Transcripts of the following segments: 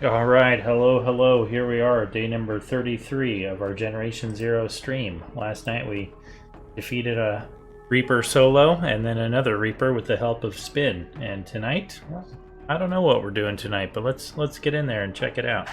All right, hello, hello. Here we are, day number 33 of our Generation Zero stream. Last night we defeated a Reaper solo and then another Reaper with the help of Spin. And tonight, well, I don't know what we're doing tonight, but let's get in there and check it out.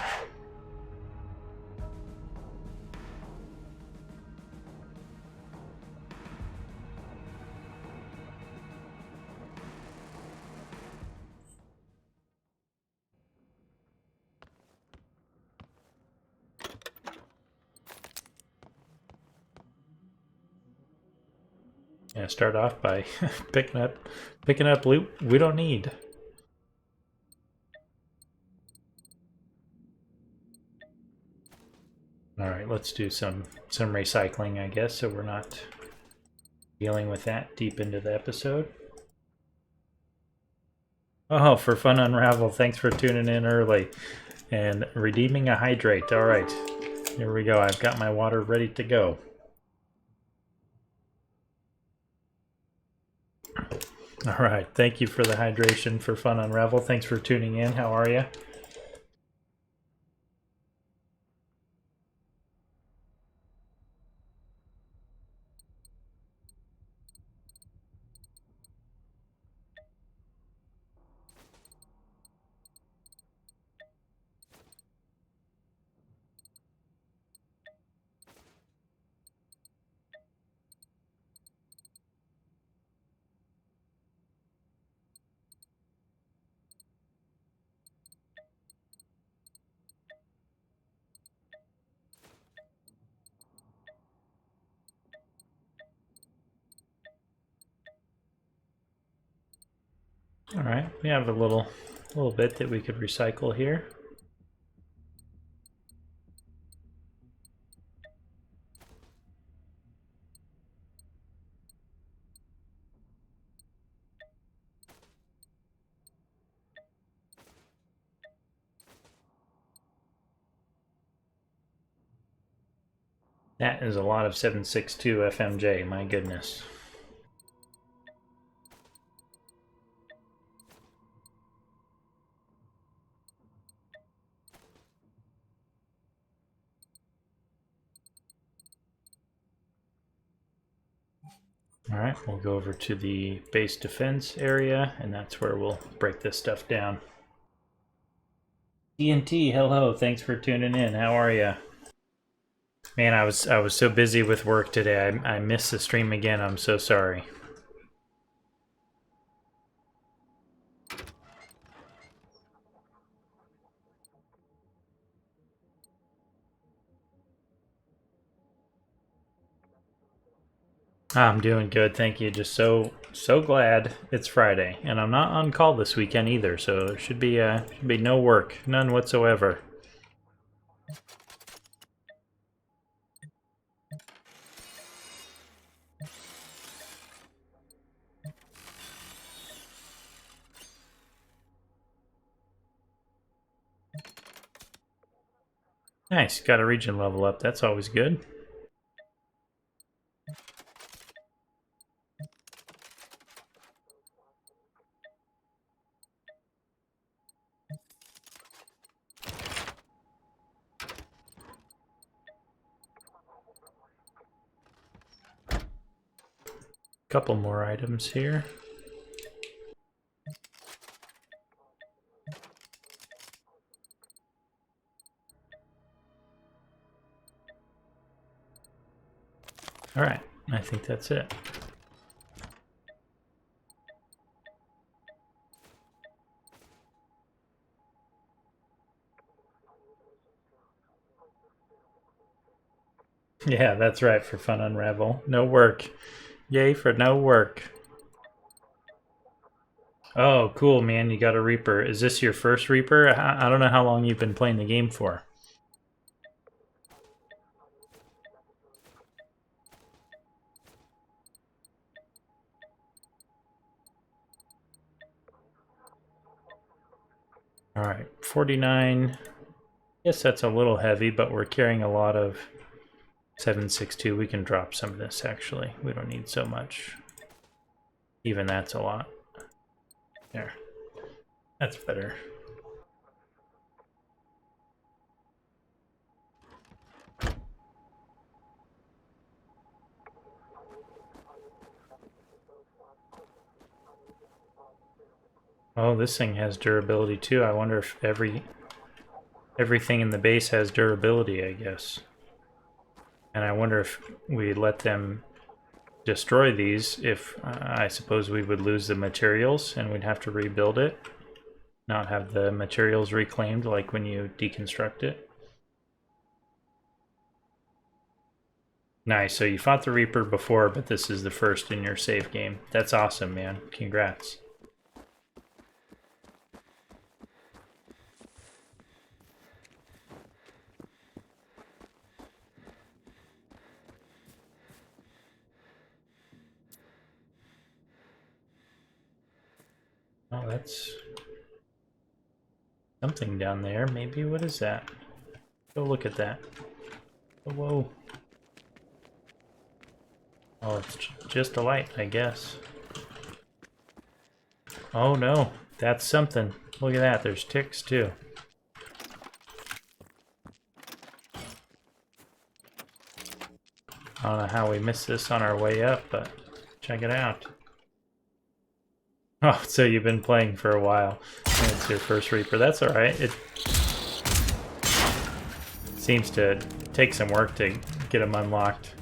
Yeah, start off by picking up loot we don't need. All right, let's do some recycling, I guess, so we're not dealing with that deep into the episode. Oh, for fun unravel, thanks for tuning in early and redeeming a hydrate. All right, here we go. I've got my water ready to go. All right, thank you for the hydration for fun unravel. Thanks for tuning in. How are you? All right, we have a little bit that we could recycle here. That is a lot of 762 FMJ, my goodness. All right, we'll go over to the base defense area, and that's where we'll break this stuff down. TNT, hello, thanks for tuning in. How are you? Man, I was so busy with work today. I missed the stream again. I'm so sorry. I'm doing good, thank you. Just so glad it's Friday, and I'm not on call this weekend either, so there should be no work, none whatsoever. Nice, got a region level up. That's always good. Couple more items here. All right, I think that's it. Yeah, that's right, for fun unravel. No work. Yay for no work. Oh, cool, man. You got a Reaper. Is this your first Reaper? I don't know how long you've been playing the game for. All right, 49. Yes, that's a little heavy, but we're carrying a lot of 762. We can drop some of this, actually. We don't need so much. Even that's a lot. There. That's better. Oh, this thing has durability too. I wonder if everything in the base has durability, I guess. And I wonder if we let them destroy these, if I suppose we would lose the materials and we'd have to rebuild it. Not have the materials reclaimed like when you deconstruct it. Nice, so you fought the Reaper before, but this is the first in your save game. That's awesome, man. Congrats. Oh, that's something down there. Maybe, what is that? Go look at that. Oh, whoa. Oh, it's just a light, I guess. Oh no, that's something. Look at that, there's ticks too. I don't know how we missed this on our way up, but check it out. Oh, so you've been playing for a while. And it's your first Reaper. That's alright. It seems to take some work to get them unlocked.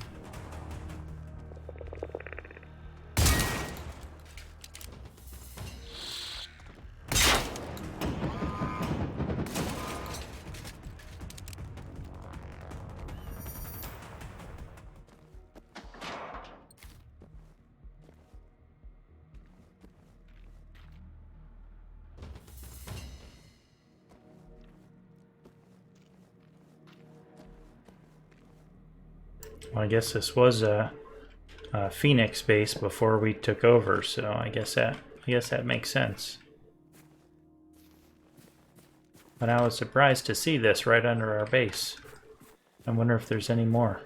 Well, I guess this was a Phoenix base before we took over, so I guess that makes sense. But I was surprised to see this right under our base. I wonder if there's any more.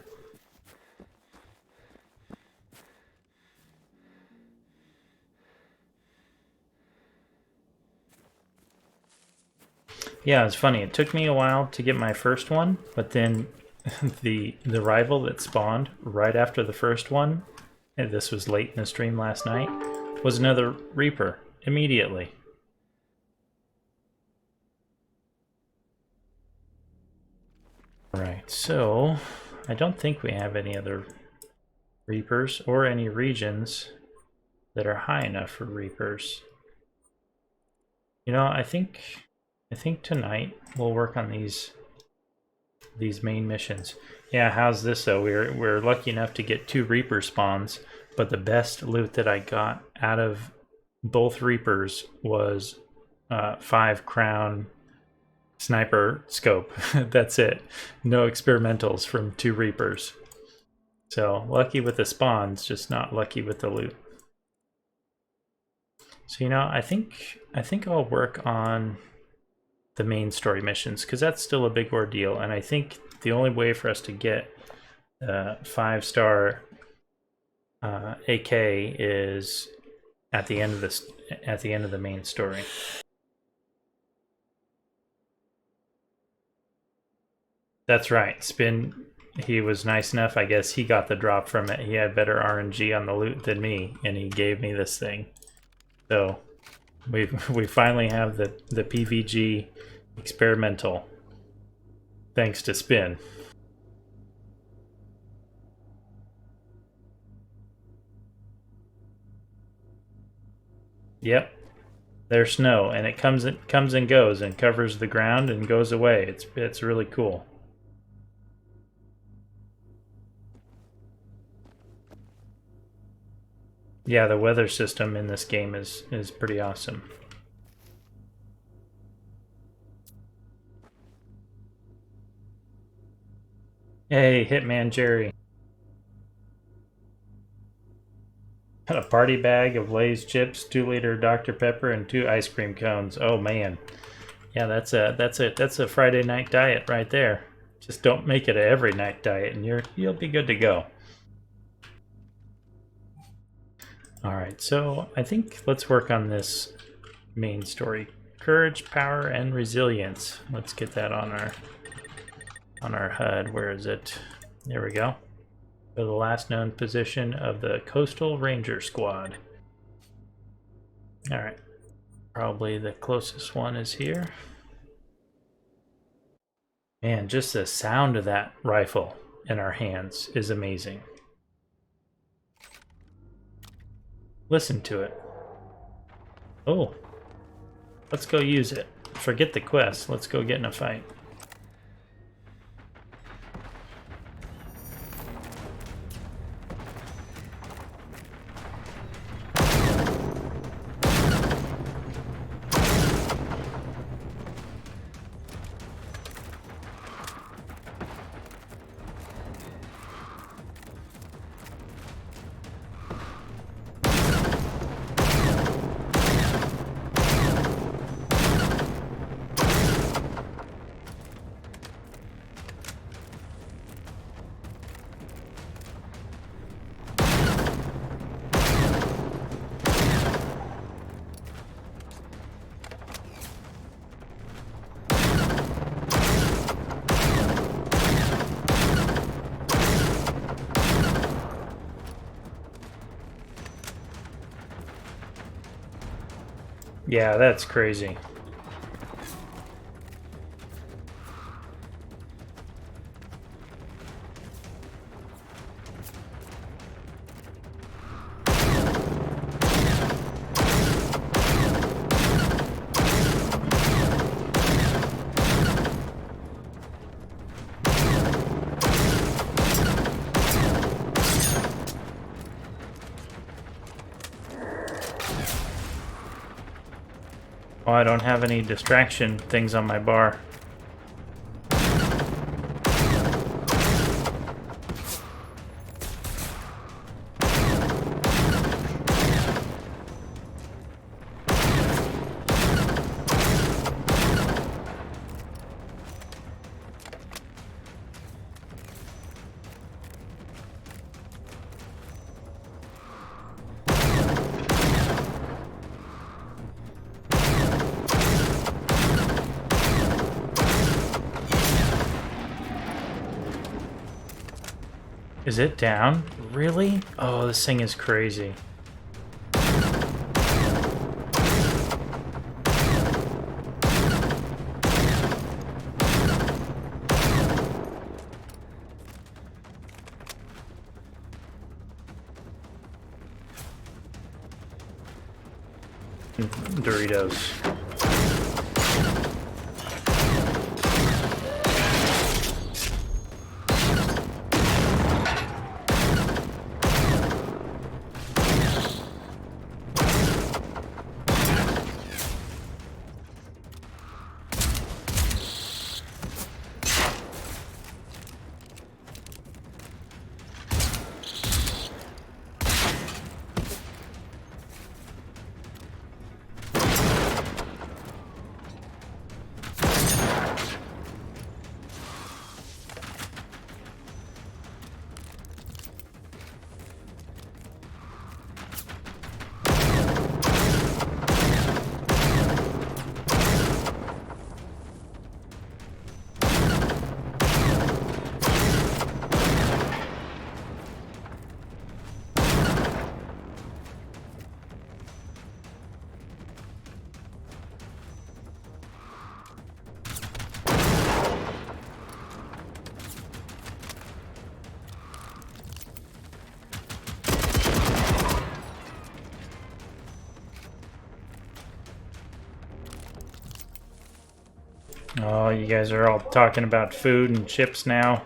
Yeah, it's funny. It took me a while to get my first one, but then the rival that spawned right after the first one, and this was late in the stream last night, was another Reaper immediately. Alright, so I don't think we have any other Reapers or any regions that are high enough for Reapers. You know, I think tonight we'll work on these main missions. Yeah, how's this though? We're lucky enough to get 2 Reaper spawns, but the best loot that I got out of both Reapers was 5 crown sniper scope. That's it. No experimentals from 2 Reapers. So lucky with the spawns, just not lucky with the loot. So you know, I think I'll work on the main story missions because that's still a big ordeal, and I think the only way for us to get 5-star AK is at the end of the main story. That's right. Spin, he was nice enough. I guess he got the drop from it. He had better RNG on the loot than me, and he gave me this thing. So we finally have the PVG experimental, thanks to Spin. Yep, there's snow, and it comes and goes and covers the ground and goes away. It's really cool. Yeah, the weather system in this game is pretty awesome. Hey, Hitman Jerry. Got a party bag of Lay's chips, 2-liter Dr. Pepper, and 2 ice cream cones. Oh man. Yeah, that's a Friday night diet right there. Just don't make it a every night diet and you'll be good to go. Alright, so I think let's work on this main story. Courage, power, and resilience. Let's get that on our HUD. Where is it? There we go. So the last known position of the Coastal Ranger Squad. Alright. Probably the closest one is here. Man, just the sound of that rifle in our hands is amazing. Listen to it. Oh, let's go use it. Forget the quest. Let's go get in a fight. Yeah, that's crazy. Oh, I don't have any distraction things on my bar. Is it down? Really? Oh, this thing is crazy. Doritos. Oh, you guys are all talking about food and chips now.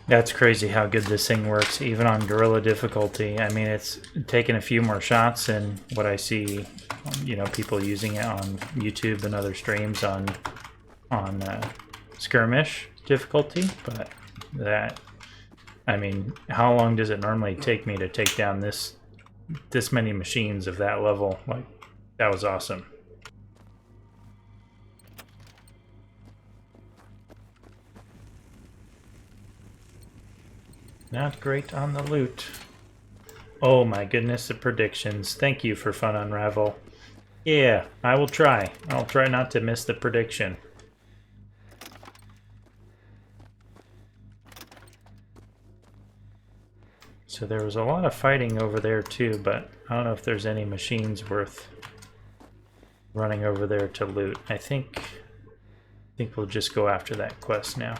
That's crazy how good this thing works, even on gorilla difficulty. I mean, it's taken a few more shots than what I see, people using it on YouTube and other streams on skirmish difficulty. But I mean, how long does it normally take me to take down this many machines of that level? Like, that was awesome. Not great on the loot. Oh my goodness, the predictions. Thank you for Fun Unravel. Yeah, I will try. I'll try not to miss the prediction. So there was a lot of fighting over there too, but I don't know if there's any machines worth running over there to loot. I think we'll just go after that quest now.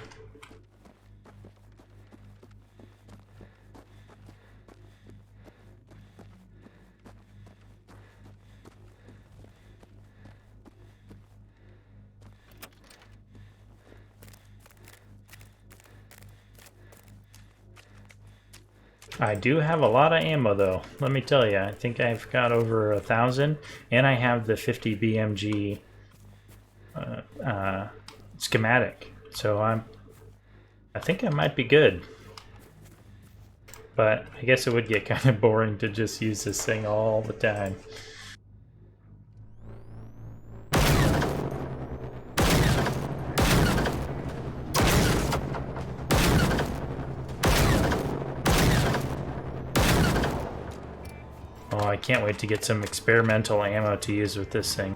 I do have a lot of ammo though, let me tell you. I think I've got over 1,000, and I have the 50 BMG schematic, so I think I might be good. But I guess it would get kind of boring to just use this thing all the time. Oh, I can't wait to get some experimental ammo to use with this thing.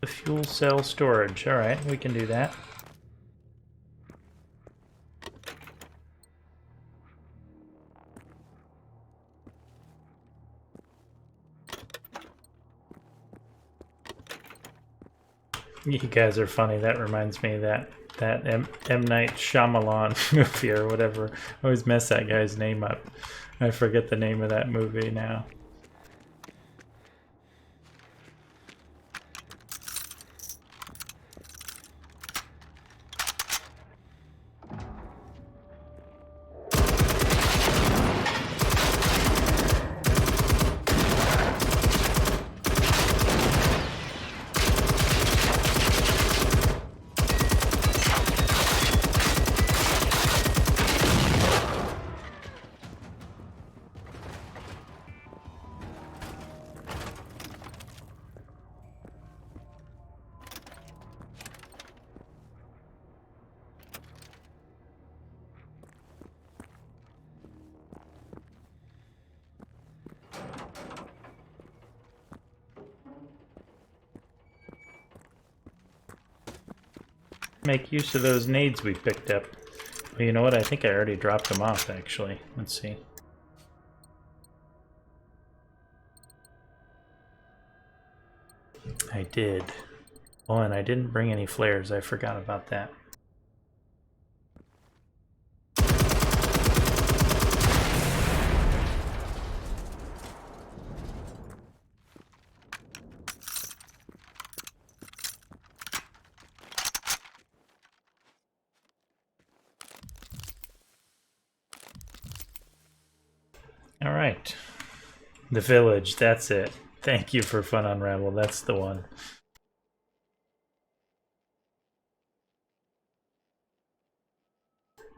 The fuel cell storage. Alright, we can do that. You guys are funny. That reminds me of that M. Night Shyamalan movie or whatever. I always mess that guy's name up. I forget the name of that movie now. Make use of those nades we picked up. Well, you know what? I think I already dropped them off, actually. Let's see. I did. Oh, and I didn't bring any flares. I forgot about that. All right. The village, that's it. Thank you for Fun Unravel. That's the one.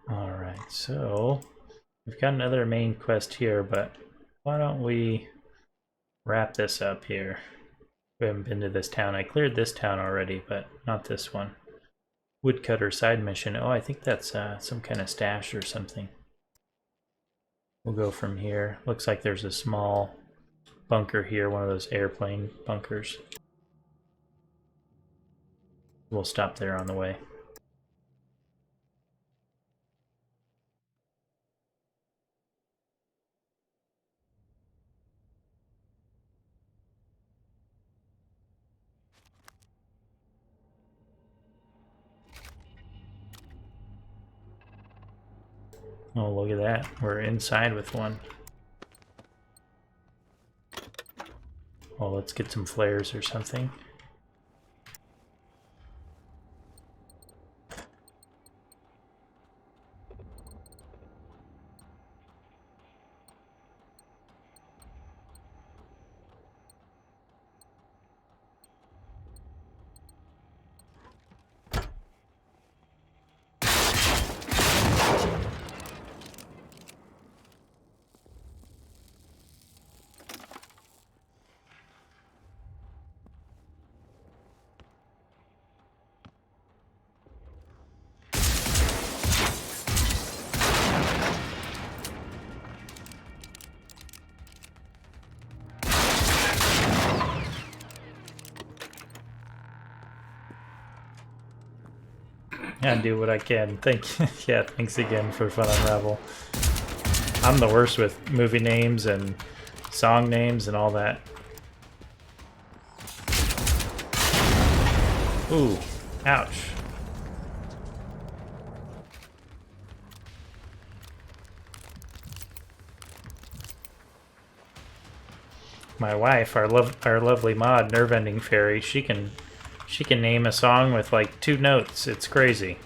All right, so we've got another main quest here, but why don't we wrap this up here? We haven't been to this town. I cleared this town already, but not this one. Woodcutter side mission. Oh, I think that's some kind of stash or something. We'll go from here. Looks like there's a small bunker here, one of those airplane bunkers. We'll stop there on the way. Oh, look at that. We're inside with one. Well, let's get some flares or something. I do what I can. Yeah, thanks again for Fun Unravel. I'm the worst with movie names and song names and all that. Ooh, ouch. My wife, our lovely mod, Nerve Ending Fairy, she can name a song with like 2 notes. It's crazy.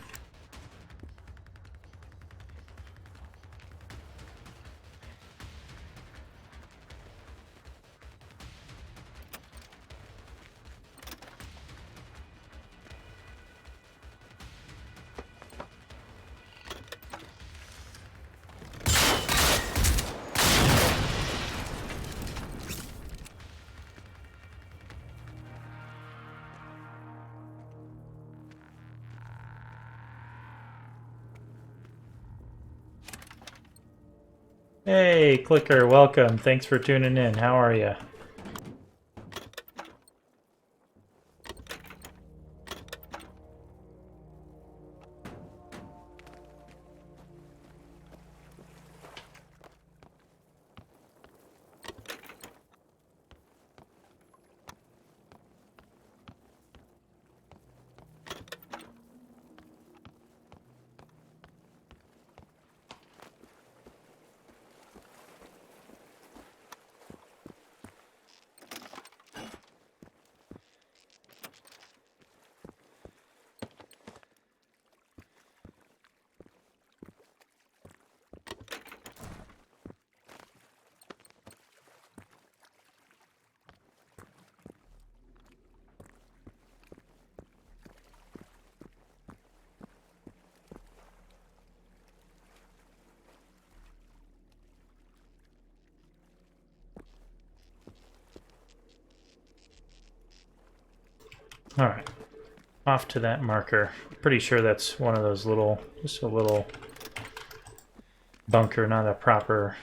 Hey, Clicker, welcome. Thanks for tuning in. How are you? All right, off to that marker. Pretty sure that's one of those little, just a little bunker, not a proper,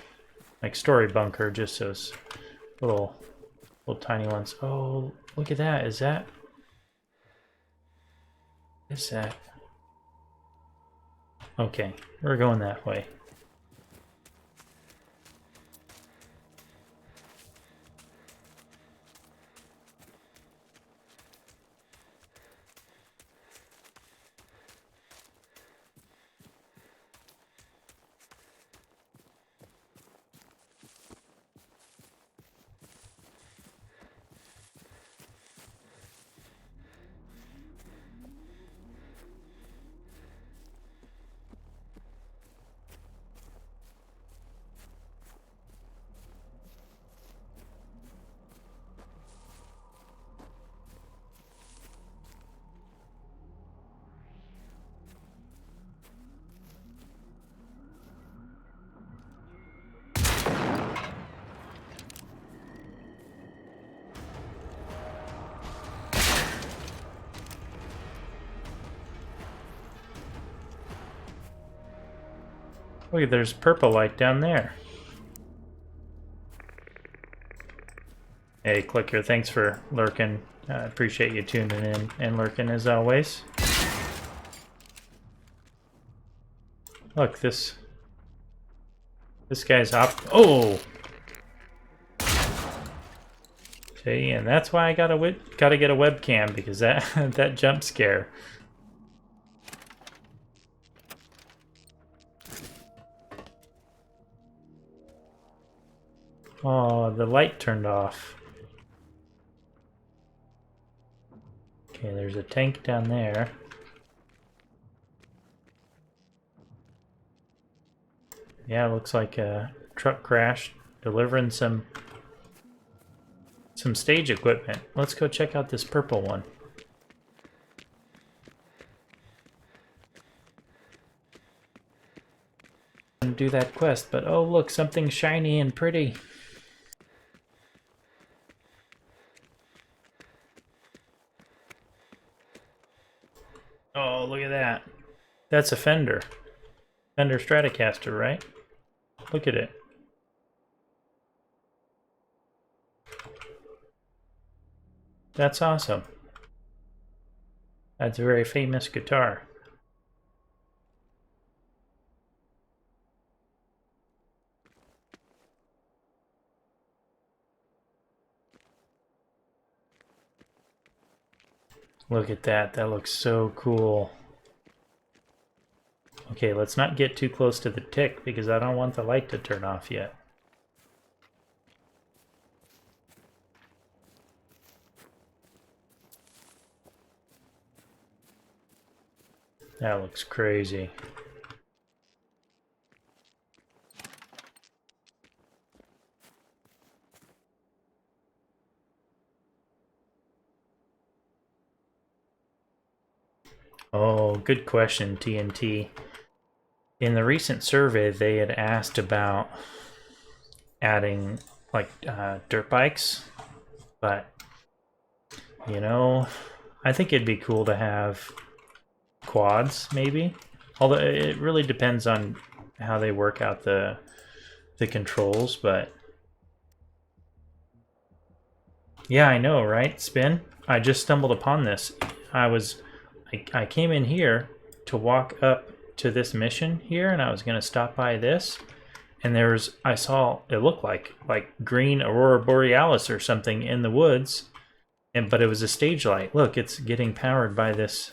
like story bunker, just those little tiny ones. Oh, look at that. Is that? Is that? Okay, we're going that way. Look, there's purple light down there. Hey, Clicker, thanks for lurking. I appreciate you tuning in and lurking as always. Look, this guy's up. Oh! See, and that's why I gotta get a webcam, because that that jump scare. Oh, the light turned off. Okay, there's a tank down there. Yeah, it looks like a truck crashed, delivering some stage equipment. Let's go check out this purple one. And do that quest, but oh look, something shiny and pretty. Oh, look at that. That's a Fender. Fender Stratocaster, right? Look at it. That's awesome. That's a very famous guitar. Look at that. That looks so cool. Okay, let's not get too close to the tick because I don't want the light to turn off yet. That looks crazy. Oh, good question, TNT. In the recent survey, they had asked about adding like dirt bikes, but you know, I think it'd be cool to have quads, maybe. Although it really depends on how they work out the controls, but yeah, I know, right? Spin. I just stumbled upon this. I came in here to walk up to this mission here, and I was going to stop by this, and I saw it looked like green aurora borealis or something in the woods, but it was a stage light. Look, it's getting powered by this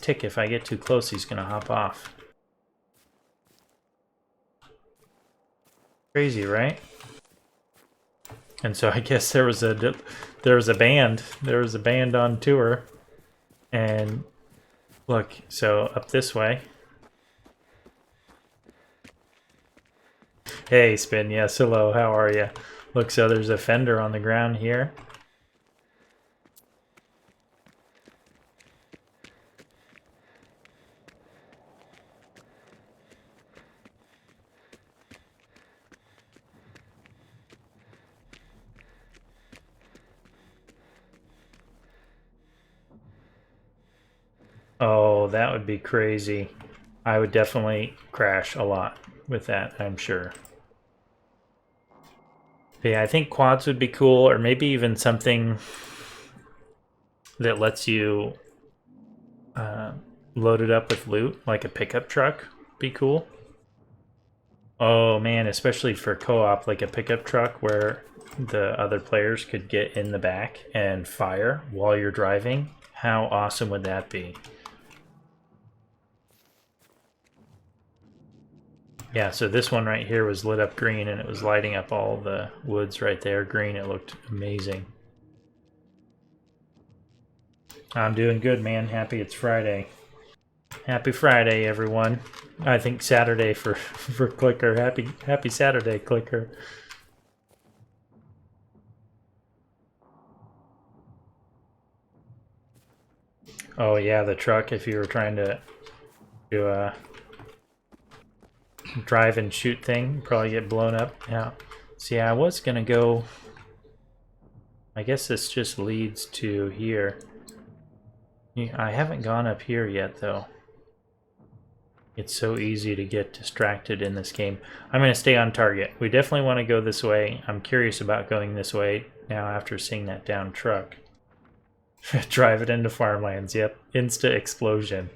tick. If I get too close, he's going to hop off. Crazy, right? And so I guess there was a band on tour, and look, so up this way. Hey, Spin. Yes, hello. How are you? Look, so there's a fender on the ground here. Oh, that would be crazy. I would definitely crash a lot with that, I'm sure. But yeah, I think quads would be cool, or maybe even something that lets you load it up with loot, like a pickup truck. Be cool. Oh man, especially for co-op, like a pickup truck where the other players could get in the back and fire while you're driving. How awesome would that be? Yeah, so this one right here was lit up green, and it was lighting up all the woods right there green. It looked amazing. I'm doing good, man. Happy it's Friday. Happy Friday, everyone. I think Saturday for Clicker. Happy Saturday, Clicker. Oh yeah, the truck. If you were trying to do a drive and shoot thing, probably get blown up. Yeah. See, I was gonna go. I guess this just leads to here. I haven't gone up here yet, though. It's so easy to get distracted in this game. I'm going to stay on target. We definitely want to go this way. I'm curious about going this way now after seeing that down truck. Drive it into farmlands. Yep. Insta explosion.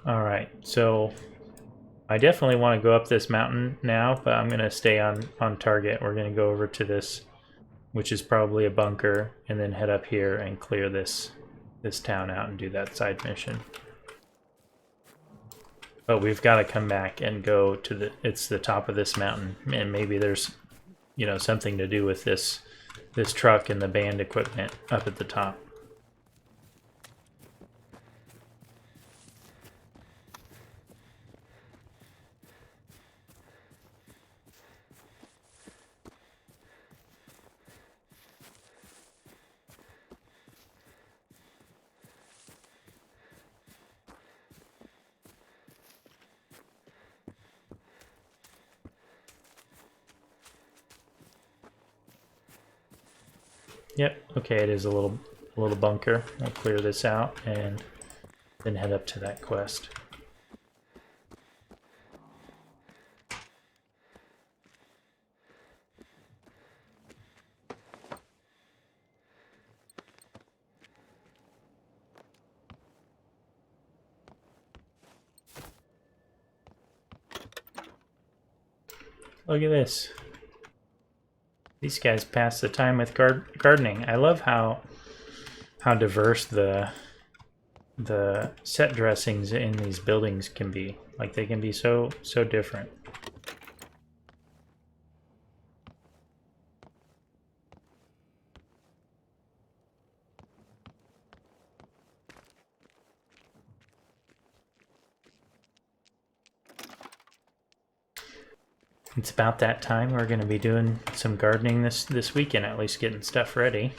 Alright, so I definitely want to go up this mountain now, but I'm going to stay on target. We're going to go over to this, which is probably a bunker, and then head up here and clear this town out and do that side mission. But we've got to come back and go to it's the top of this mountain, and maybe there's, you know, something to do with this truck and the band equipment up at the top. Yep, okay, it is a little bunker. I'll clear this out and then head up to that quest. Look at this. These guys pass the time with gardening. I love how diverse the set dressings in these buildings can be. Like, they can be so different. It's about that time. We're going to be doing some gardening this weekend, at least getting stuff ready.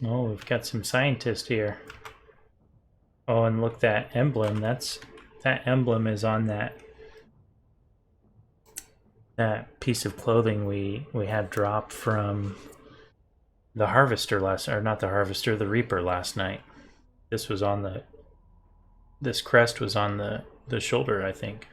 Oh, we've got some scientists here. Oh, and look, that emblem. That emblem is on that piece of clothing we had dropped from the harvester or not the harvester, the reaper last night. This was on this crest was on the shoulder, I think.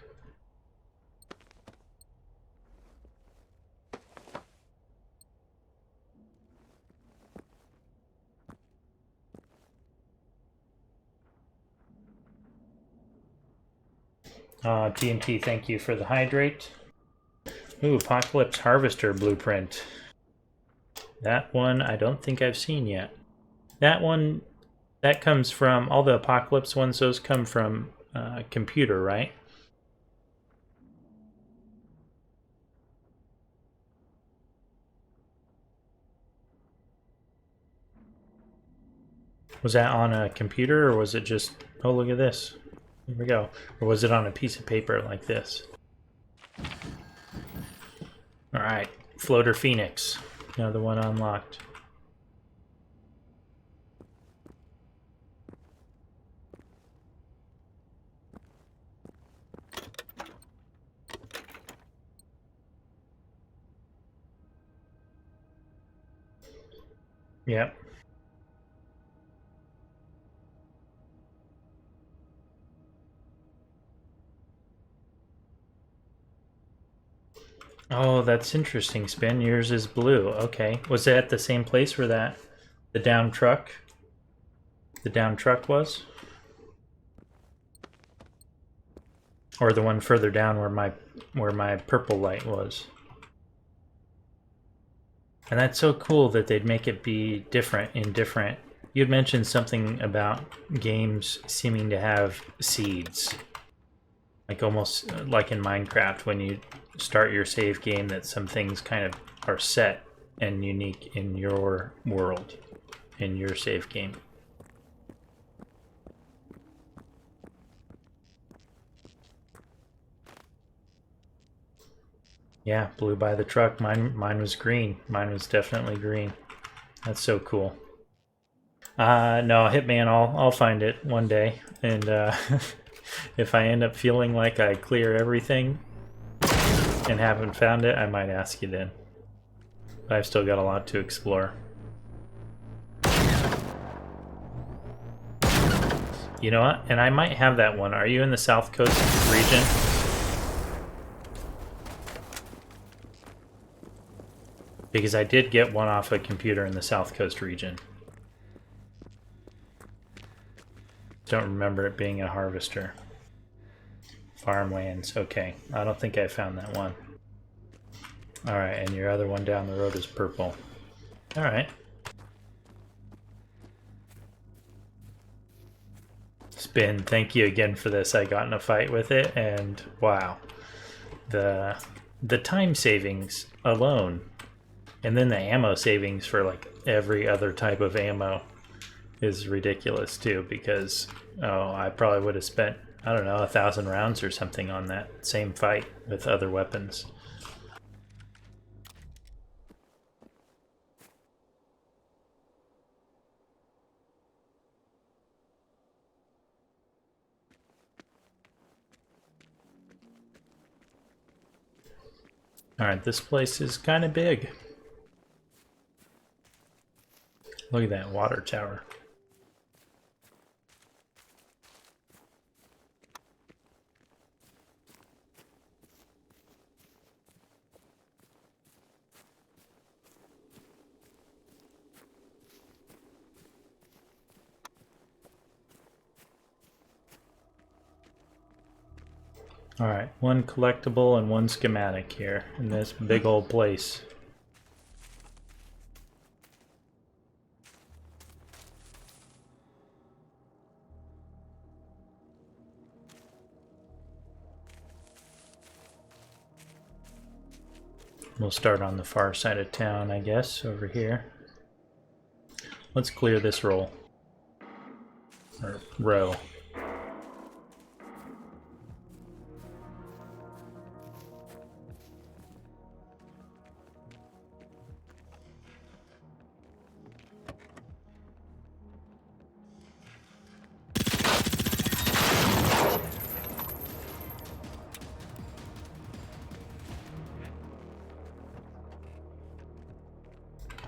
TNT, thank you for the hydrate. Ooh, Apocalypse Harvester blueprint. That one I don't think I've seen yet. That one, that comes from, all the Apocalypse ones, those come from computer, right? Was that on a computer, or was it just, oh, look at this. Here we go. Or was it on a piece of paper like this? Alright, Floater Phoenix. Another one unlocked. Yep. Oh, that's interesting, Spin. Yours is blue. Okay. Was it at the same place where the down truck was? Or the one further down where my purple light was? And that's so cool that they'd make it be different in different. You'd mentioned something about games seeming to have seeds. Like almost like in Minecraft when you start your save game, that some things kind of are set and unique in your world, in your save game. Yeah, blue by the truck. Mine was green. Mine was definitely green. That's so cool. No, Hitman, I'll find it one day, and if I end up feeling like I clear everything and haven't found it, I might ask you then. But I've still got a lot to explore. You know what? And I might have that one. Are you in the South Coast region? Because I did get one off a computer in the South Coast region. Don't remember it being a harvester. Farmlands. Okay. I don't think I found that one. Alright, and your other one down the road is purple. Alright. Spin, thank you again for this. I got in a fight with it, and wow. The time savings alone, and then the ammo savings for like every other type of ammo is ridiculous too, because I probably would have spent, I don't know, 1,000 rounds or something on that same fight with other weapons. Alright, this place is kind of big. Look at that water tower. Alright, one collectible and one schematic here in this big old place. We'll start on the far side of town, I guess, over here. Let's clear this roll. Or row.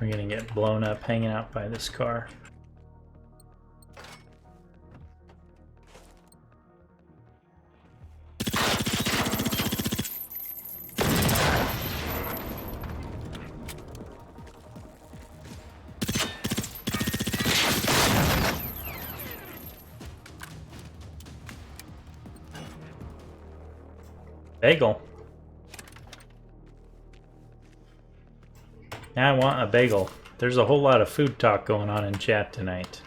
We're gonna get blown up hanging out by this car. Bagel. Now I want a bagel. There's a whole lot of food talk going on in chat tonight.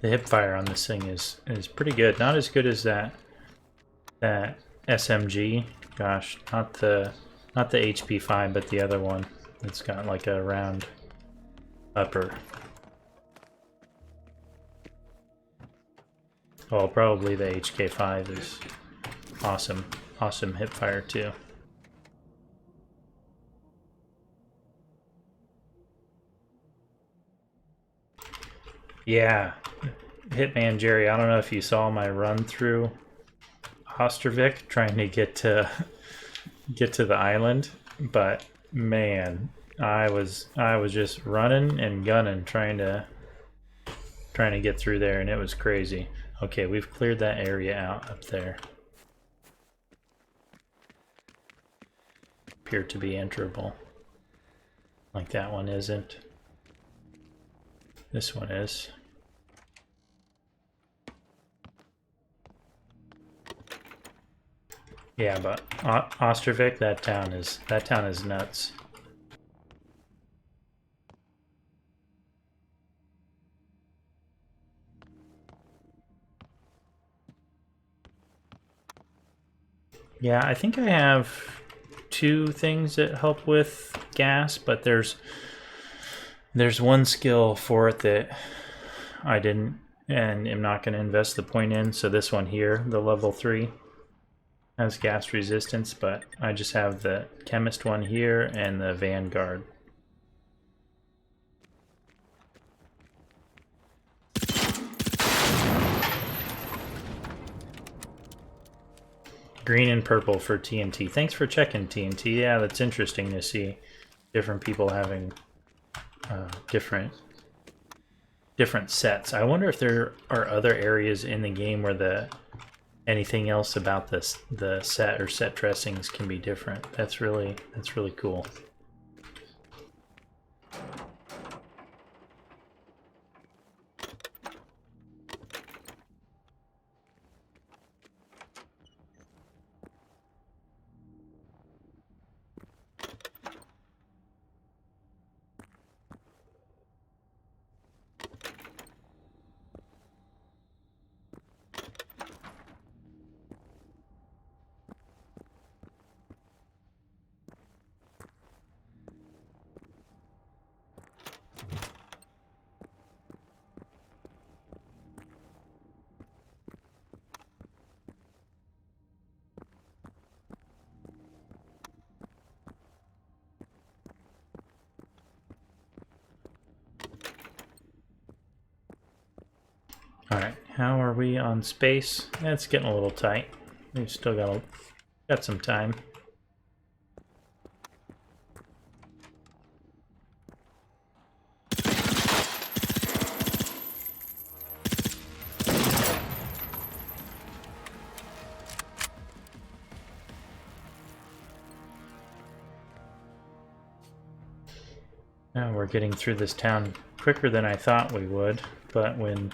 The hip fire on this thing is pretty good. Not as good as that SMG. Gosh, not the HP5, but the other one. It's got like a round upper. Well, probably the HK5 is awesome. Awesome hip fire too. Yeah, Hitman Jerry, I don't know if you saw my run through Ostrovik trying to get to the island, but man, I was just running and gunning trying to get through there, and it was crazy. Okay, we've cleared that area out up there. Appear to be enterable. Like that one isn't. This one is. Yeah, but Ostrovik, that town is nuts. Yeah, I think I have 2 things that help with gas, but there's one skill for it that I didn't and am not going to invest the point in. So this one here, the level 3. Has gas resistance, but I just have the chemist one here and the Vanguard. Green and purple for TNT. Thanks for checking, TNT. Yeah, that's interesting to see different people having different sets. I wonder if there are other areas in the game where anything else about the set or set dressings can be different. That's really cool. Alright, how are we on space? It's getting a little tight. We've still got some time. Now we're getting through this town quicker than I thought we would, but when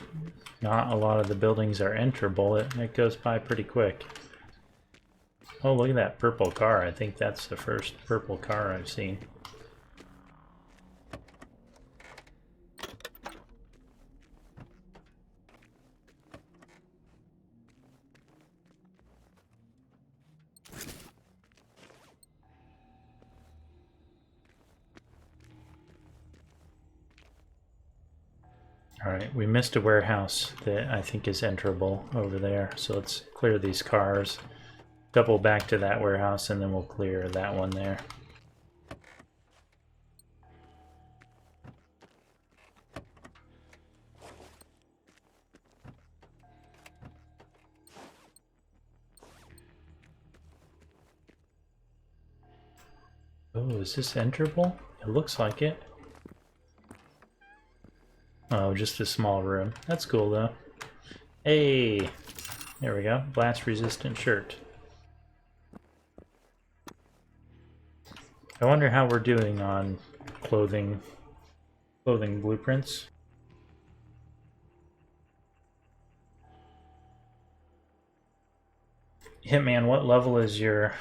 not a lot of the buildings are enterable, it goes by pretty quick. Oh, look at that purple car. I think that's the first purple car I've seen. Alright, we missed a warehouse that I think is enterable over there, so let's clear these cars. Double back to that warehouse and then we'll clear that one there. Oh, is this enterable? It looks like it. Oh, just a small room. That's cool though. Hey! There we go. Blast resistant shirt. I wonder how we're doing on clothing blueprints. Hitman, what level is your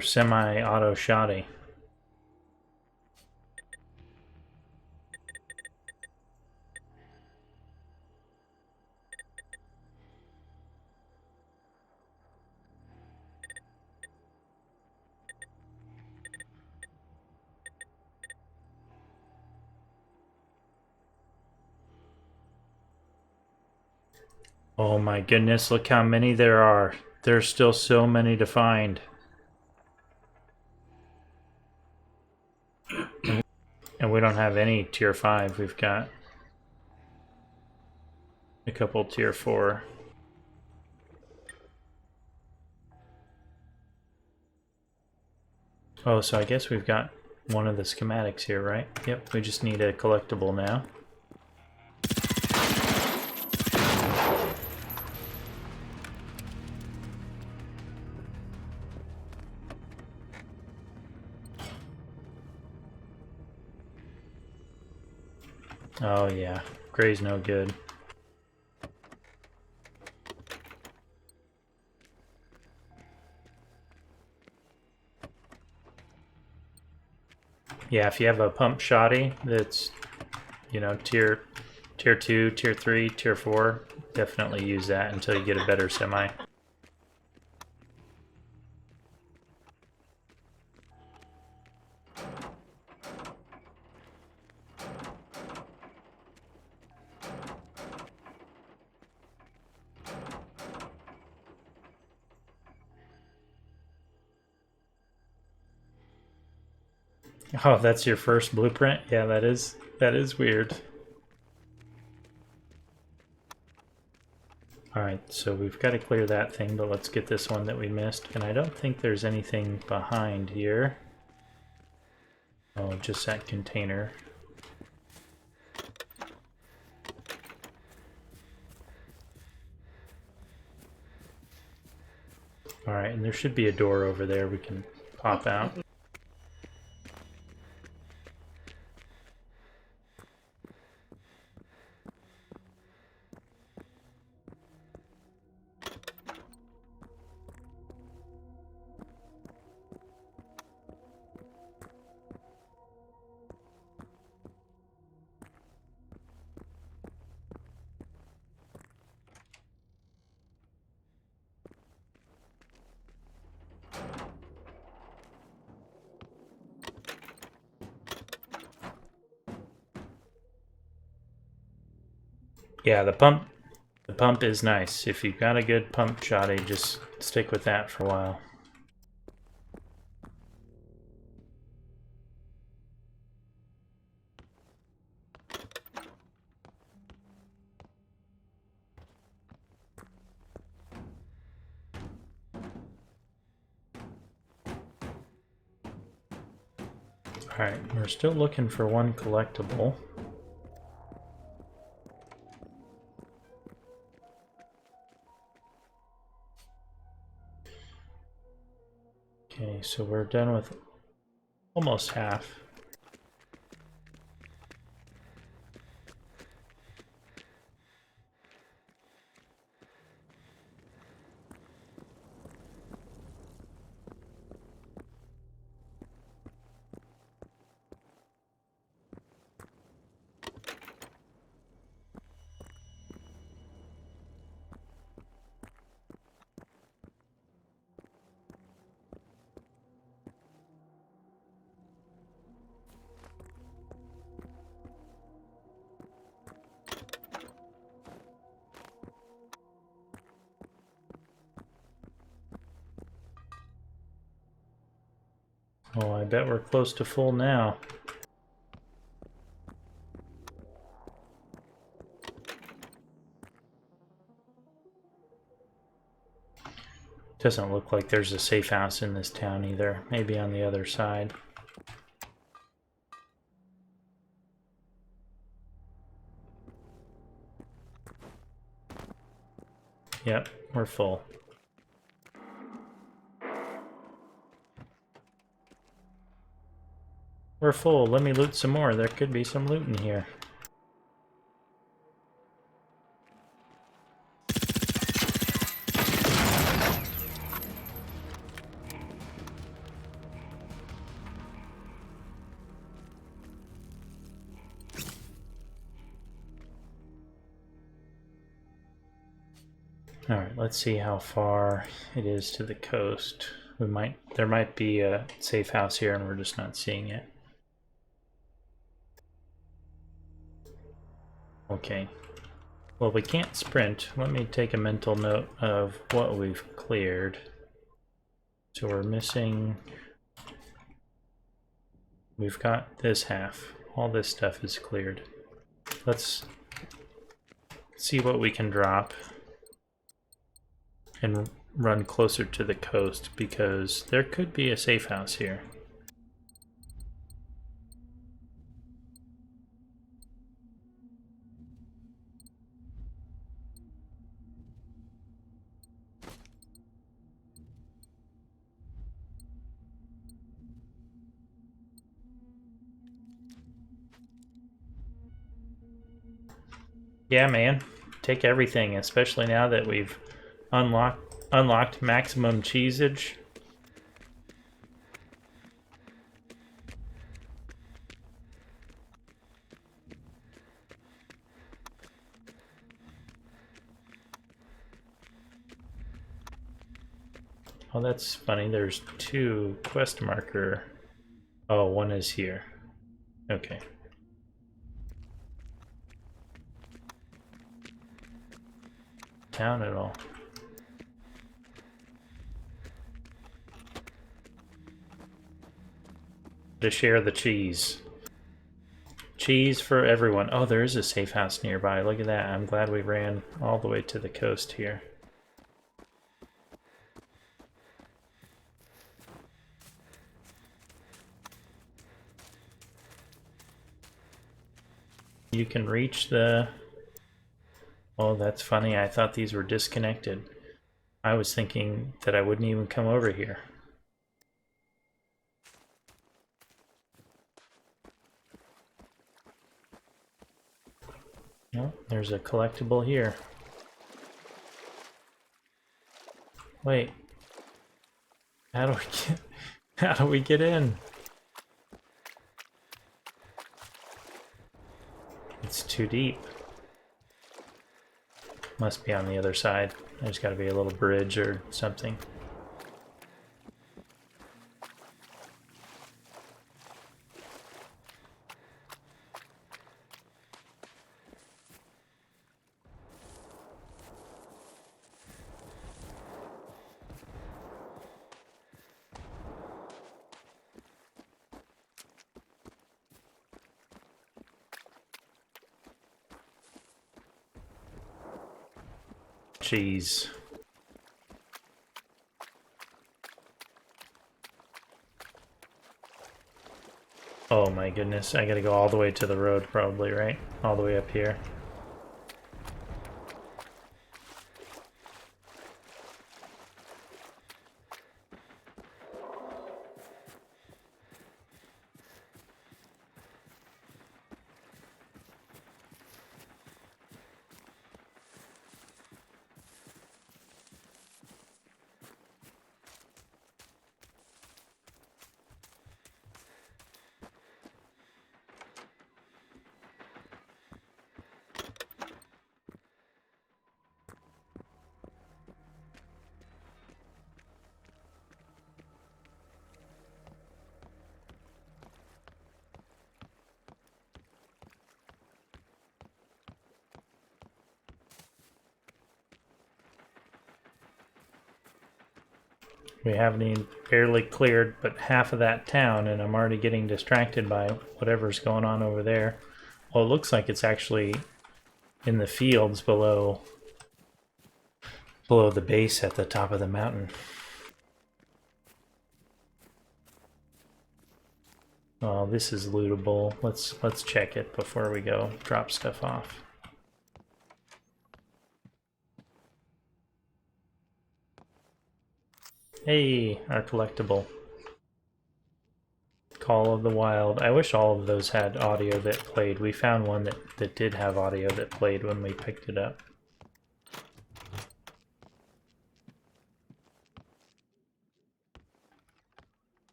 semi-auto shoddy? Oh my goodness, look how many there are. There's still so many to find. And we don't have any tier 5. We've got a couple tier 4. Oh, so I guess we've got one of the schematics here, right? Yep, we just need a collectible now. Oh yeah, gray's no good. Yeah, if you have a pump shoddy that's, you know, tier 2, tier 3, tier 4, definitely use that until you get a better semi. Oh, that's your first blueprint? Yeah, that is weird. Alright, so we've got to clear that thing, but let's get this one that we missed. And I don't think there's anything behind here. Oh, just that container. Alright, and there should be a door over there we can pop out. Yeah, the pump is nice. If you've got a good pump shoddy, just stick with that for a while. Alright, we're still looking for one collectible. Okay, so we're done with almost half. Oh, I bet we're close to full now. Doesn't look like there's a safe house in this town either. Maybe on the other side. Yep, we're full. We're full. Let me loot some more. There could be some loot in here. Alright, let's see how far it is to the coast. There might be a safe house here and we're just not seeing it. Okay. Well, we can't sprint. Let me take a mental note of what we've cleared. So we're missing... We've got this half. All this stuff is cleared. Let's see what we can drop and run closer to the coast because there could be a safe house here. Yeah, man. Take everything, especially now that we've unlocked maximum cheesage. Oh, that's funny. There's two quest marker. Oh, one is here. Okay. Town at all. To share the cheese. Cheese for everyone. Oh, there is a safe house nearby. Look at that. I'm glad we ran all the way to the coast here. You can reach the... Oh, that's funny. I thought these were disconnected. I was thinking that I wouldn't even come over here. Oh, there's a collectible here. Wait. How do we get in? It's too deep. Must be on the other side. There's got to be a little bridge or something. Jeez. my goodness. I gotta go all the way to the road probably, right? All the way up here. We haven't even barely cleared but half of that town, and I'm already getting distracted by whatever's going on over there. Well, it looks like it's actually in the fields below the base at the top of the mountain. Oh, this is lootable. Let's check it before we go drop stuff off. Hey, our collectible. Call of the Wild. I wish all of those had audio that played. We found one that did have audio that played when we picked it up.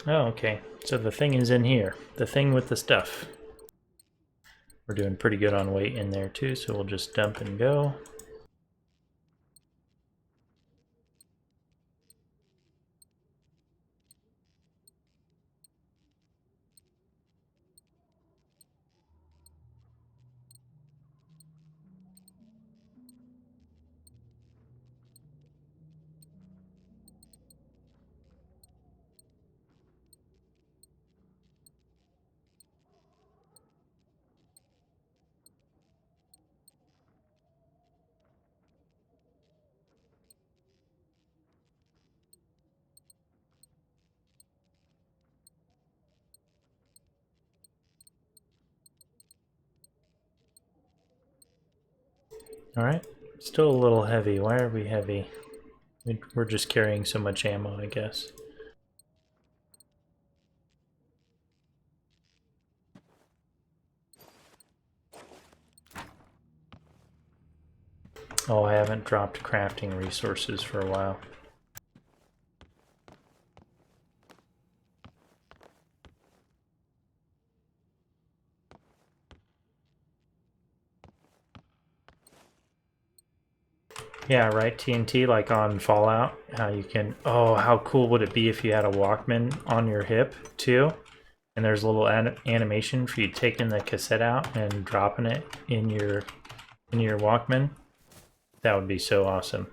Oh, okay. So the thing is in here. The thing with the stuff. We're doing pretty good on weight in there too, so we'll just dump and go. Alright. Still a little heavy. Why are we heavy? We're just carrying so much ammo, I guess. Oh, I haven't dropped crafting resources for a while. Yeah, right, TNT, like on Fallout, how you can... Oh, how cool would it be if you had a Walkman on your hip, too? And there's a little animation for you taking the cassette out and dropping it in your Walkman. That would be so awesome.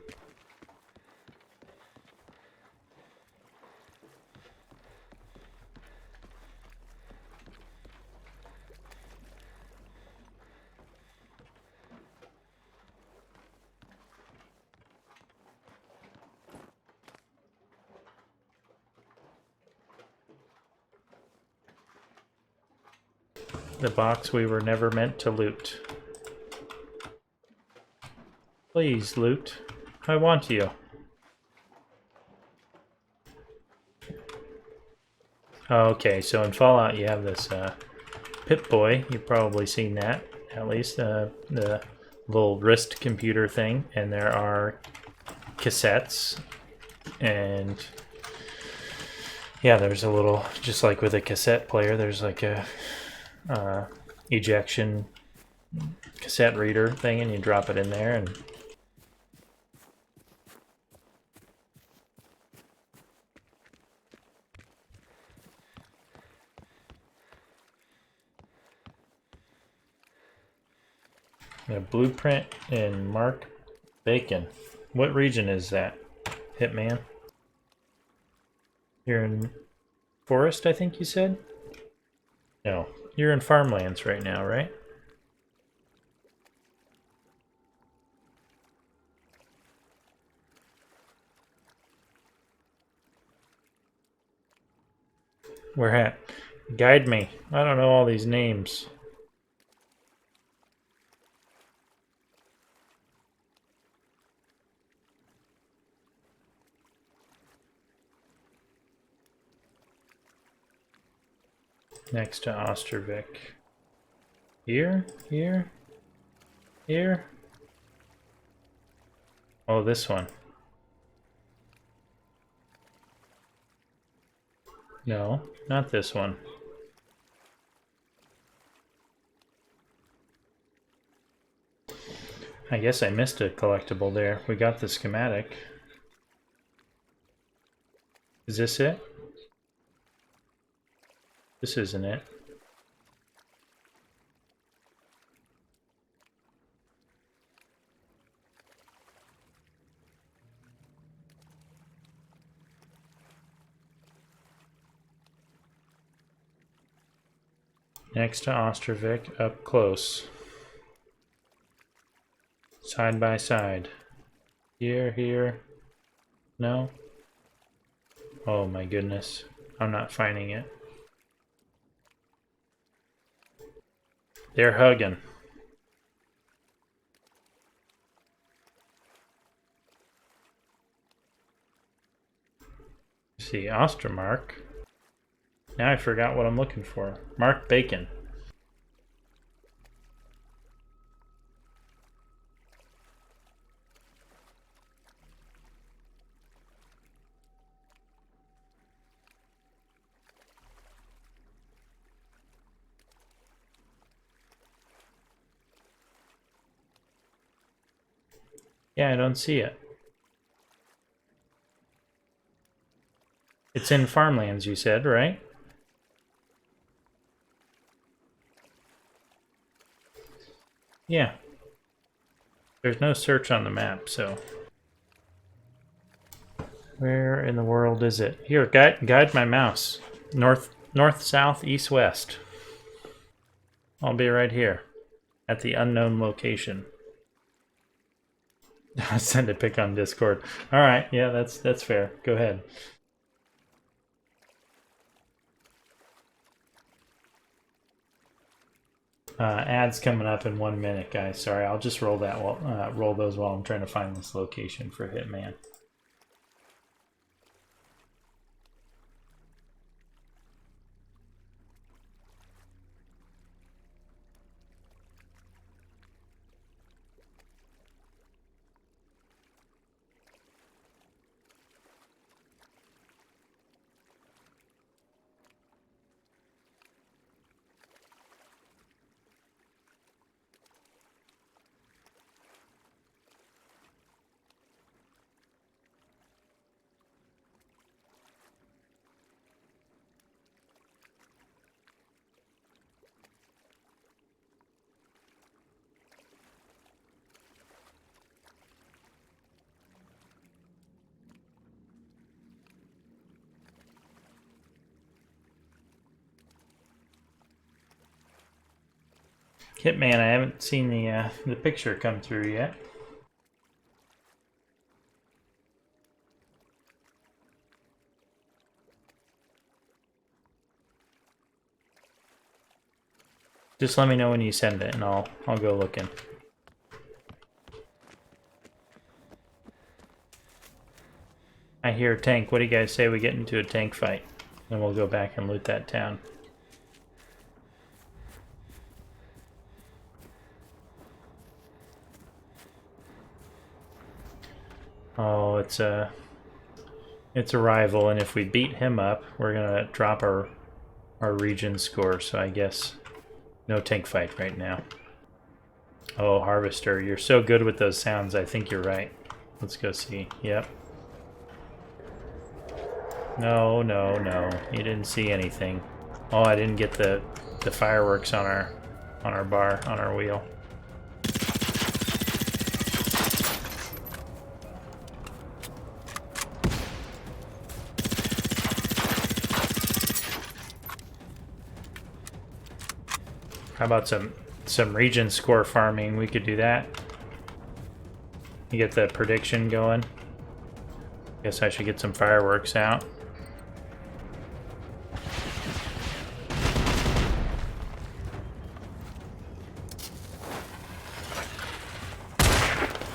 The box we were never meant to loot. Please, loot. I want you. Okay, so in Fallout you have this Pip-Boy. You've probably seen that, at least. The little wrist computer thing. And there are cassettes. And yeah, there's a little, just like with a cassette player, there's like a ejection cassette reader thing, and you drop it in there, and a blueprint in Mark Bacon. What region is that, Hitman? You're in forest, I think you said? No, you're in farmlands right now, right? Where at? Guide me. I don't know all these names. Next to Ostervik. Here? Here? Here? Oh, this one. No, not this one. I guess I missed a collectible there. We got the schematic. Is this it? This isn't it. Next to Ostervik, up close. Side by side. Here, here. No? Oh my goodness. I'm not finding it. They're hugging. See, Ostermark. Now I forgot what I'm looking for. Mark Bacon. Yeah, I don't see it. It's in farmlands, you said, right? Yeah. There's no search on the map, so... Where in the world is it? Here, guide my mouse. North, south, east, west. I'll be right here. At the unknown location. Send a pic on Discord. Alright, yeah, that's fair. Go ahead. Ads coming up in 1 minute, guys. Sorry, I'll just roll that roll those while I'm trying to find this location for Hitman. Hitman, I haven't seen the picture come through yet. Just let me know when you send it, and I'll go looking. I hear a tank. What do you guys say we get into a tank fight? Then we'll go back and loot that town. Oh, it's a rival, and if we beat him up, we're gonna drop our region score. So I guess no tank fight right now. Oh, Harvester, you're so good with those sounds. I think you're right. Let's go see. Yep. No, no, no. You didn't see anything. Oh, I didn't get the fireworks on our bar, on our wheel. How about some region score farming? We could do that. You get the prediction going. Guess I should get some fireworks out.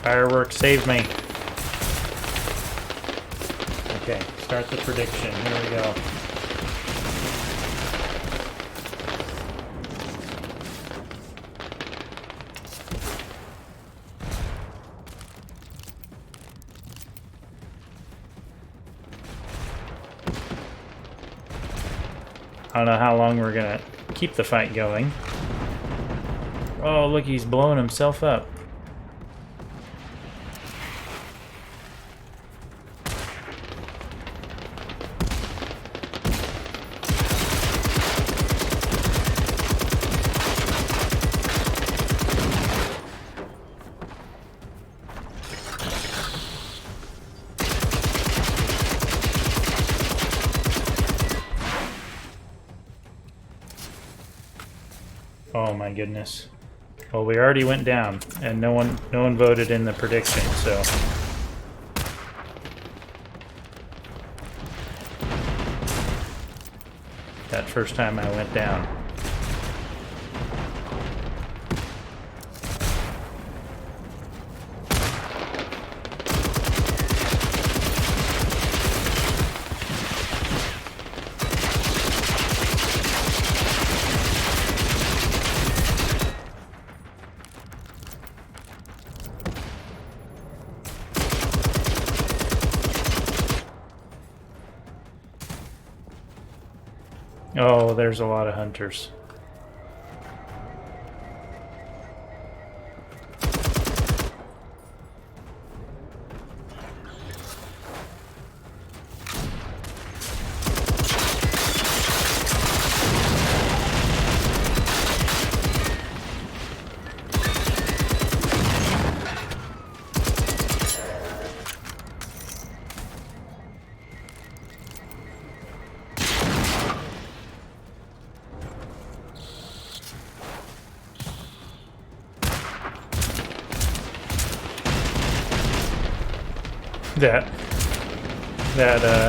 Fireworks, save me. Okay, start the prediction. Here we go. I don't know how long we're gonna keep the fight going. Oh, look, he's blowing himself up. Oh my goodness. Well, we already went down, and no one voted in the prediction, so that first time I went down. Oh, there's a lot of hunters. That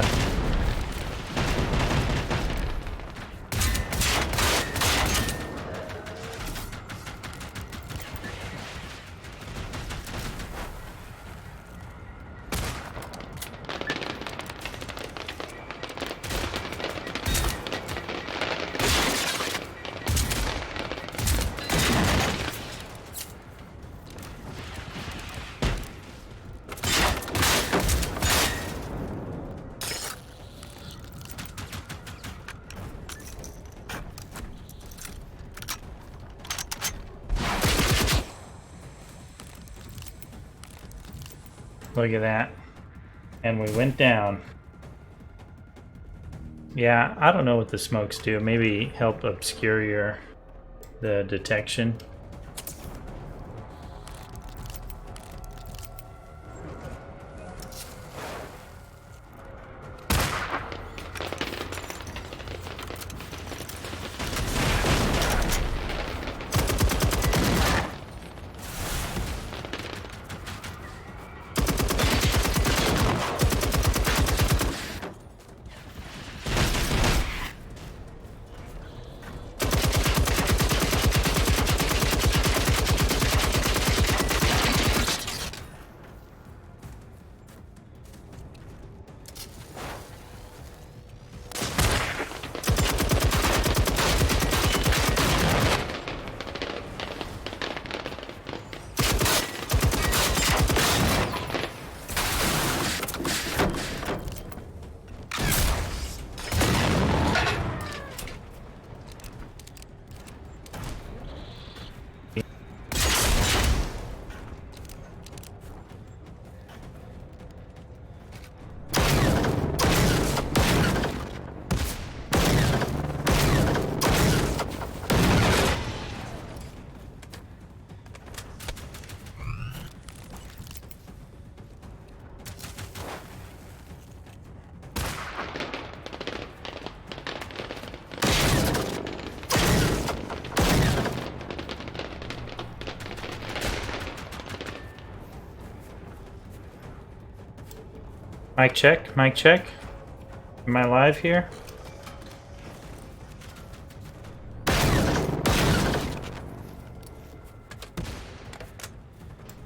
look at that. And we went down. Yeah, I don't know what the smokes do. Maybe help obscure the detection. Mic check, mic check. Am I live here?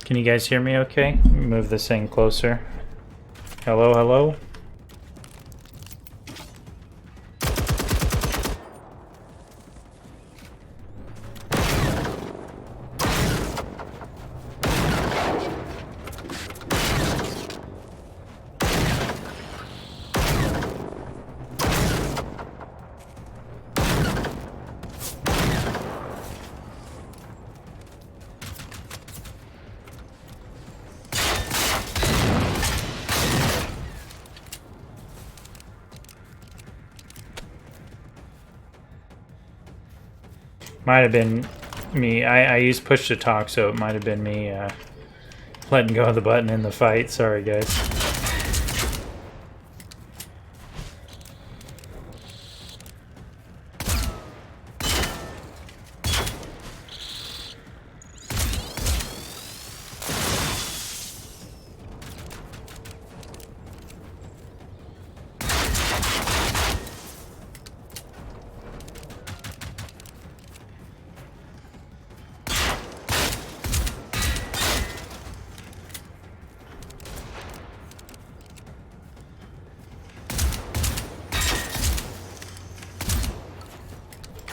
Can you guys hear me okay? Move this thing closer. Hello, hello? Might have been me. I used push to talk, so it might have been me letting go of the button in the fight. Sorry, guys.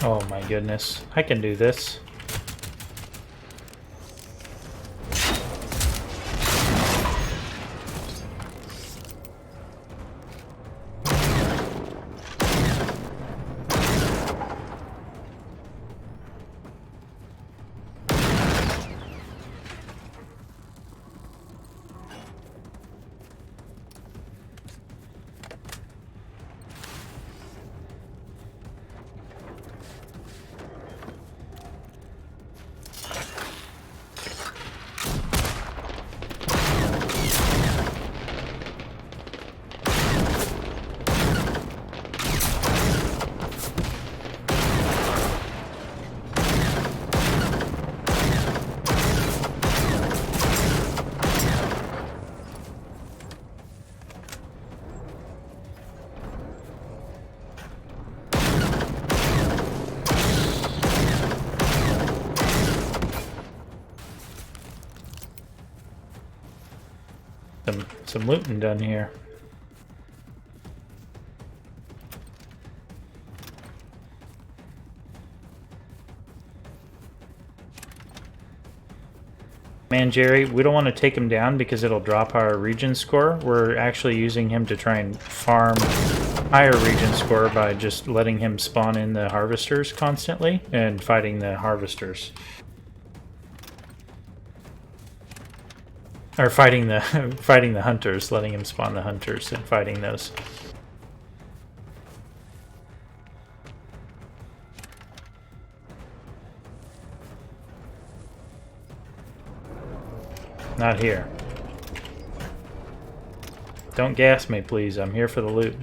Oh my goodness. I can do this. Some looting done here. Man, Jerry, we don't want to take him down because it'll drop our region score. We're actually using him to try and farm higher region score by just letting him spawn in the harvesters constantly and fighting the harvesters. Or fighting the hunters, letting him spawn the hunters and fighting those. Not here. Don't gas me, please. I'm here for the loot.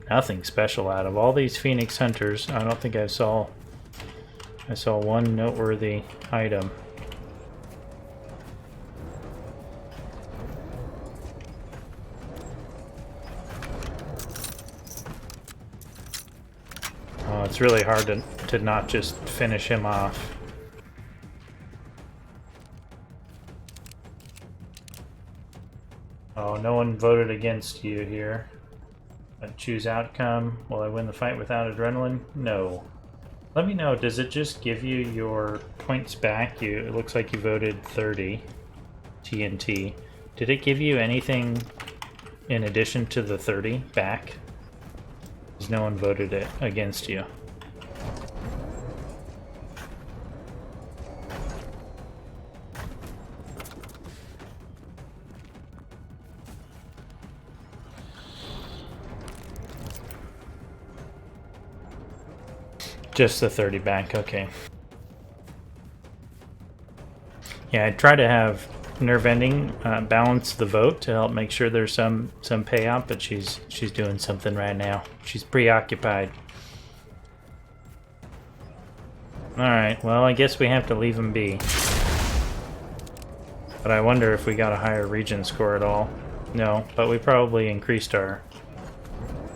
Nothing special out of all these Phoenix Hunters. I don't think I saw one noteworthy item. Oh, it's really hard to not just finish him off. Oh, no one voted against you here. Choose outcome. Will I win the fight without adrenaline? No. Let me know, does it just give you your points back? It looks like you voted 30 TNT. Did it give you anything in addition to the 30 back? Because no one voted it against you. Just the 30 back, okay. Yeah, I try to have Nerve Ending balance the vote to help make sure there's some payout, but she's doing something right now. She's preoccupied. Alright, well, I guess we have to leave him be. But I wonder if we got a higher region score at all. No, but we probably increased our...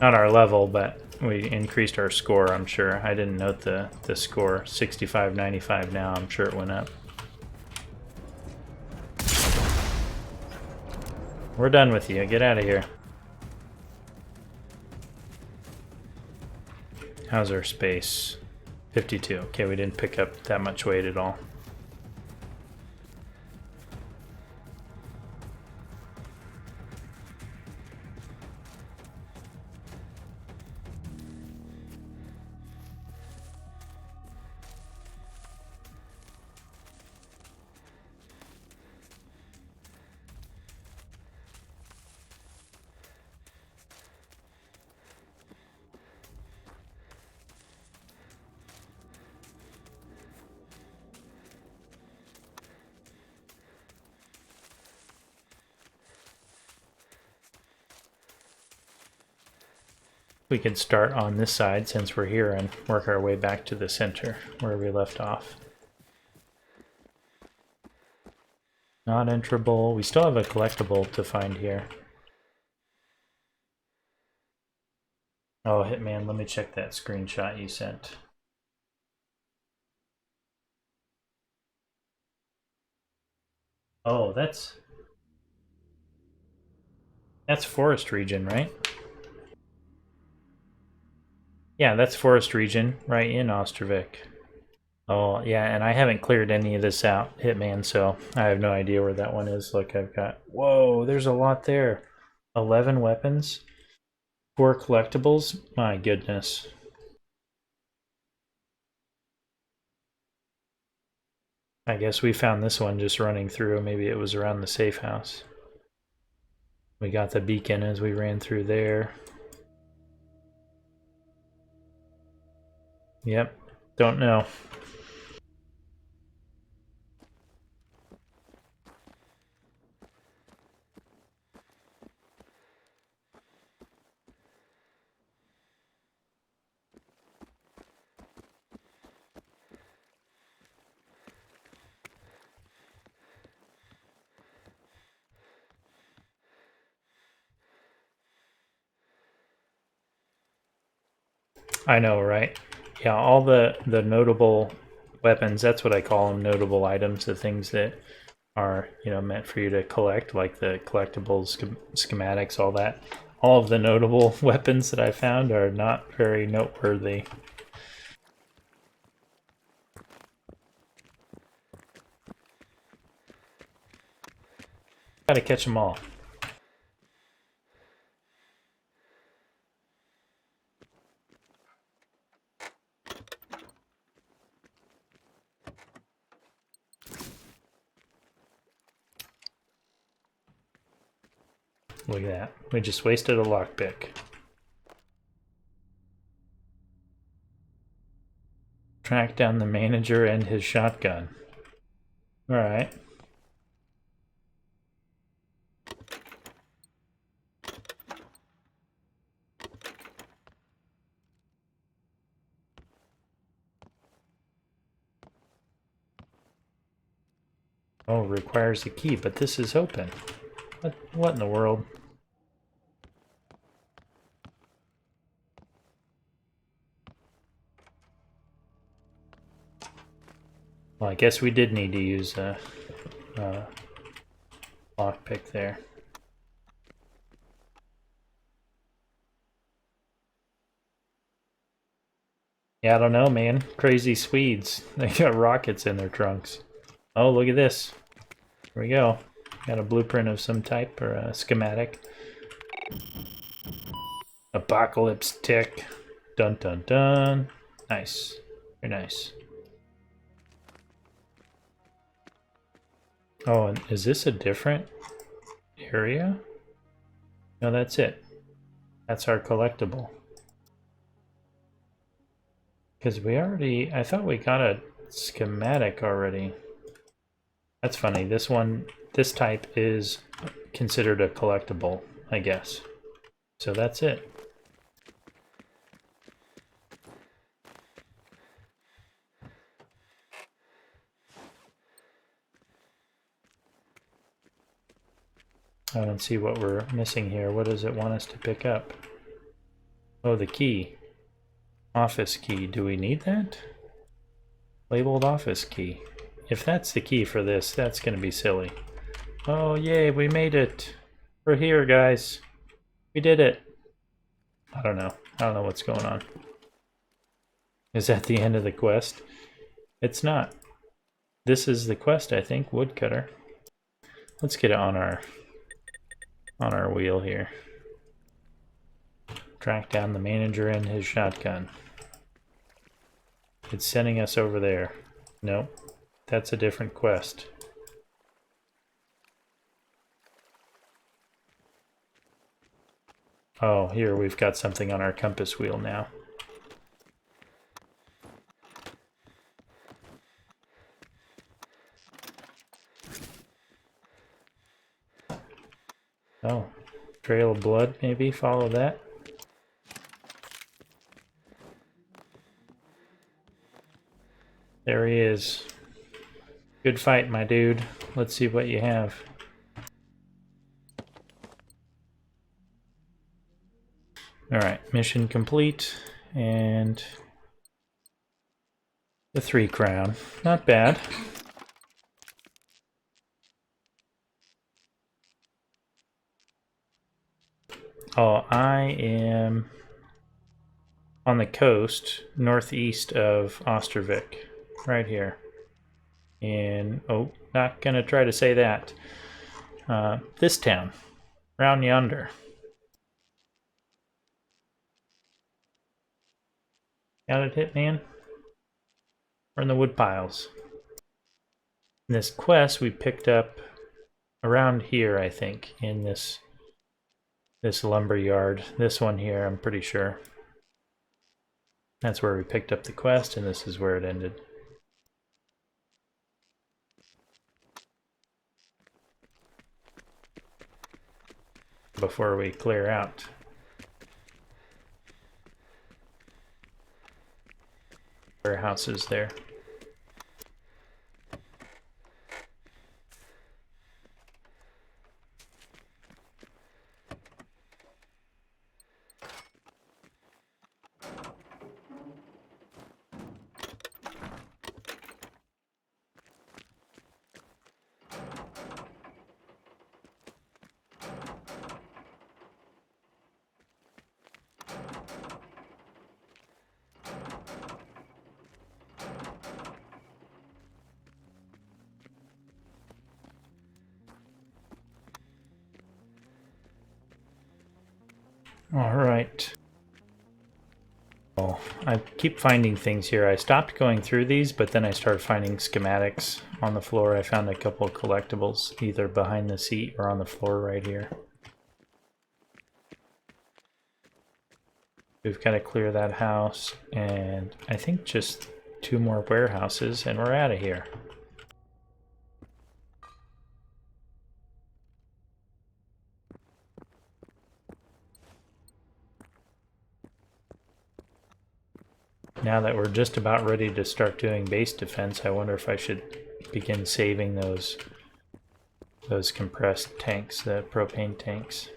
Not our level, but we increased our score, I'm sure. I didn't note the score. 65.95 now, I'm sure it went up. We're done with you. Get out of here. How's our space? 52. Okay, we didn't pick up that much weight at all. We could start on this side since we're here and work our way back to the center where we left off. Not enterable. We still have a collectible to find here. Oh, Hitman, let me check that screenshot you sent. Oh, that's forest region, right? Yeah, that's forest region, right in Ostrovik. Oh, yeah, and I haven't cleared any of this out, Hitman, so I have no idea where that one is. Look, I've got... Whoa, there's a lot there. 11 weapons, 4 collectibles. My goodness. I guess we found this one just running through. Maybe it was around the safe house. We got the beacon as we ran through there. Yep, don't know. I know, right? Yeah, all the notable weapons, that's what I call them, notable items, the things that are, you know, meant for you to collect, like the collectibles, schematics, all that. All of the notable weapons that I found are not very noteworthy. Gotta catch them all. Look at that. We just wasted a lockpick. Track down the manager and his shotgun. Alright. Oh, requires a key, but this is open. What in the world? Well, I guess we did need to use a lockpick there. Yeah, I don't know, man. Crazy Swedes. They got rockets in their trunks. Oh, look at this. Here we go. Got a blueprint of some type or a schematic. Apocalypse tick. Dun dun dun. Nice. Very nice. Oh, and is this a different area? No, that's it. That's our collectible. Because we already... I thought we got a schematic already. That's funny. This one, this type is considered a collectible, I guess. So that's it. I don't see what we're missing here. What does it want us to pick up? Oh, the key. Office key. Do we need that? Labeled office key. If that's the key for this, that's going to be silly. Oh, yay, we made it. We're here, guys. We did it. I don't know. I don't know what's going on. Is that the end of the quest? It's not. This is the quest, I think. Woodcutter. Let's get it on our wheel here. Track down the manager and his shotgun. It's sending us over there. Nope. That's a different quest. Oh, here we've got something on our compass wheel now. Oh, trail of blood, maybe? Follow that. There he is. Good fight, my dude. Let's see what you have. Alright, mission complete. And the 3 crown. Not bad. Oh, I am on the coast, northeast of Ostervik. Right here. And, oh, not gonna try to say that. This town. Round yonder. Got it, Hitman? We're in the wood piles. And this quest we picked up around here, I think, in this lumber yard. This one here, I'm pretty sure. That's where we picked up the quest, and this is where it ended. Before we clear out. Warehouses there. All right. Oh, I keep finding things here. I stopped going through these, but then I started finding schematics on the floor. I found a couple of collectibles, either behind the seat or on the floor right here. We've got to clear that house, and I think just 2 more warehouses, and we're out of here. Now that we're just about ready to start doing base defense, I wonder if I should begin saving those compressed tanks, the propane tanks.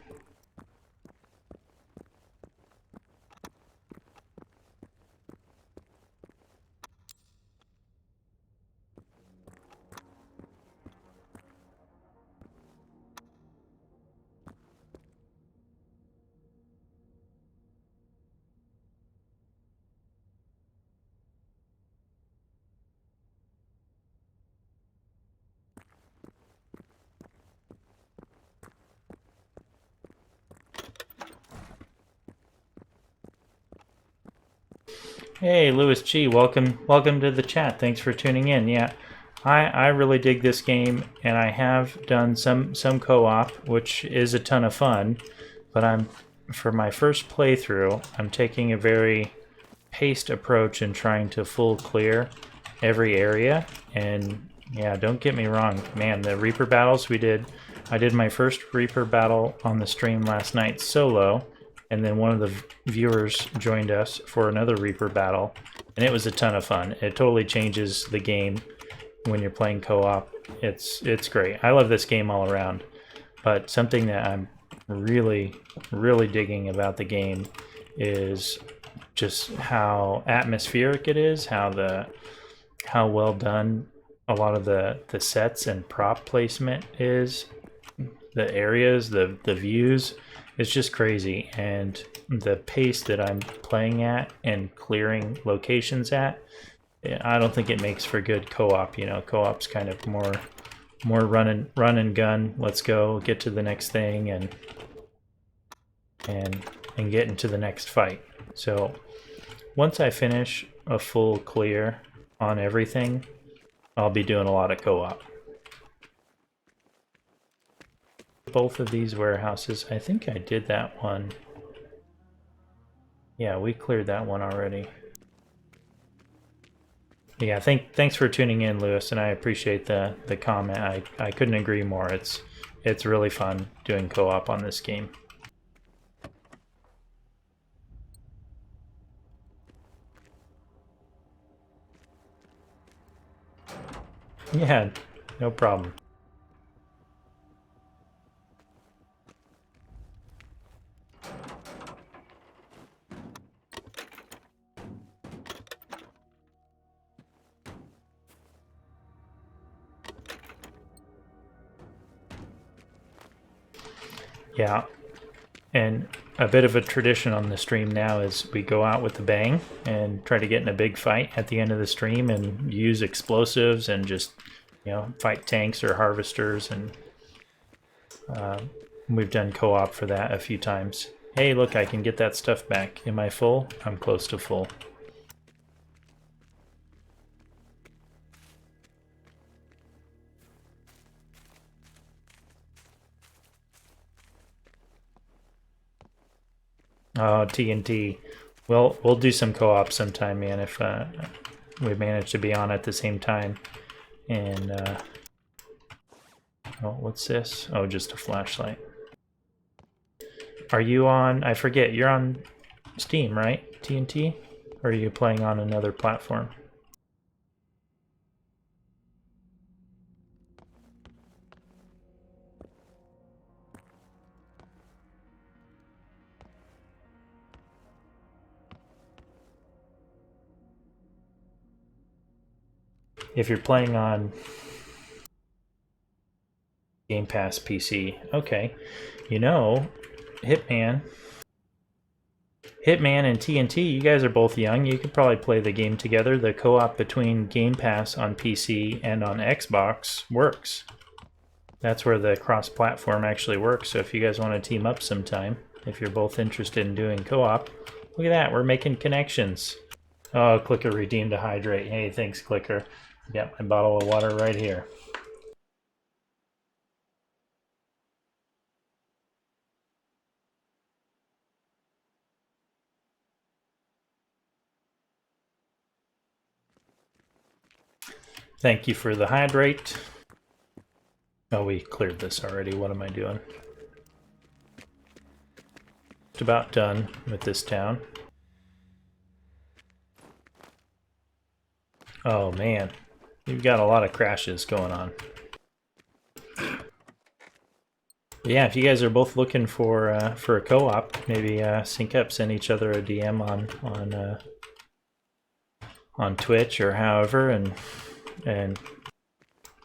Hey, Louis G, welcome to the chat. Thanks for tuning in. Yeah, I really dig this game, and I have done some co-op, which is a ton of fun. But for my first playthrough, I'm taking a very paced approach and trying to full clear every area. And yeah, don't get me wrong, man, the Reaper battles we did. I did my first Reaper battle on the stream last night solo. And then one of the viewers joined us for another Reaper battle, and it was a ton of fun. It totally changes the game when you're playing co-op. It's great. I love this game all around. But something that I'm really digging about the game is just how atmospheric it is, how well done a lot of the sets and prop placement is, the areas, the views. It's just crazy, and the pace that I'm playing at and clearing locations at, I don't think it makes for good co-op. You know, co-op's kind of more run and gun. Let's go get to the next thing and get into the next fight. So once I finish a full clear on everything, I'll be doing a lot of co-op. Both of these warehouses, I think I did that one. Yeah, we cleared that one already. Yeah, thanks for tuning in, Lewis, and I appreciate the comment. I couldn't agree more. It's really fun doing co-op on this game. Yeah, no problem. Yeah, and a bit of a tradition on the stream now is we go out with a bang and try to get in a big fight at the end of the stream and use explosives and just, you know, fight tanks or harvesters, and we've done co-op for that a few times. Hey, look, I can get that stuff back. Am I full? I'm close to full. Oh, TNT. Well, we'll do some co-op sometime, man, if we manage to be on at the same time. And, oh, what's this? Oh, just a flashlight. Are you on, I forget, you're on Steam, right? TNT? Or are you playing on another platform? If you're playing on Game Pass PC, okay. You know, Hitman and TNT, you guys are both young. You could probably play the game together. The co-op between Game Pass on PC and on Xbox works. That's where the cross-platform actually works. So if you guys want to team up sometime, if you're both interested in doing co-op, look at that. We're making connections. Oh, Clicker redeemed a hydrate. Hey, thanks, Clicker. Got my bottle of water right here. Thank you for the hydrate. Oh, we cleared this already. What am I doing? Just about done with this town. Oh man, you've got a lot of crashes going on. Yeah, if you guys are both looking for a co-op, maybe sync up, send each other a DM on Twitch or however, and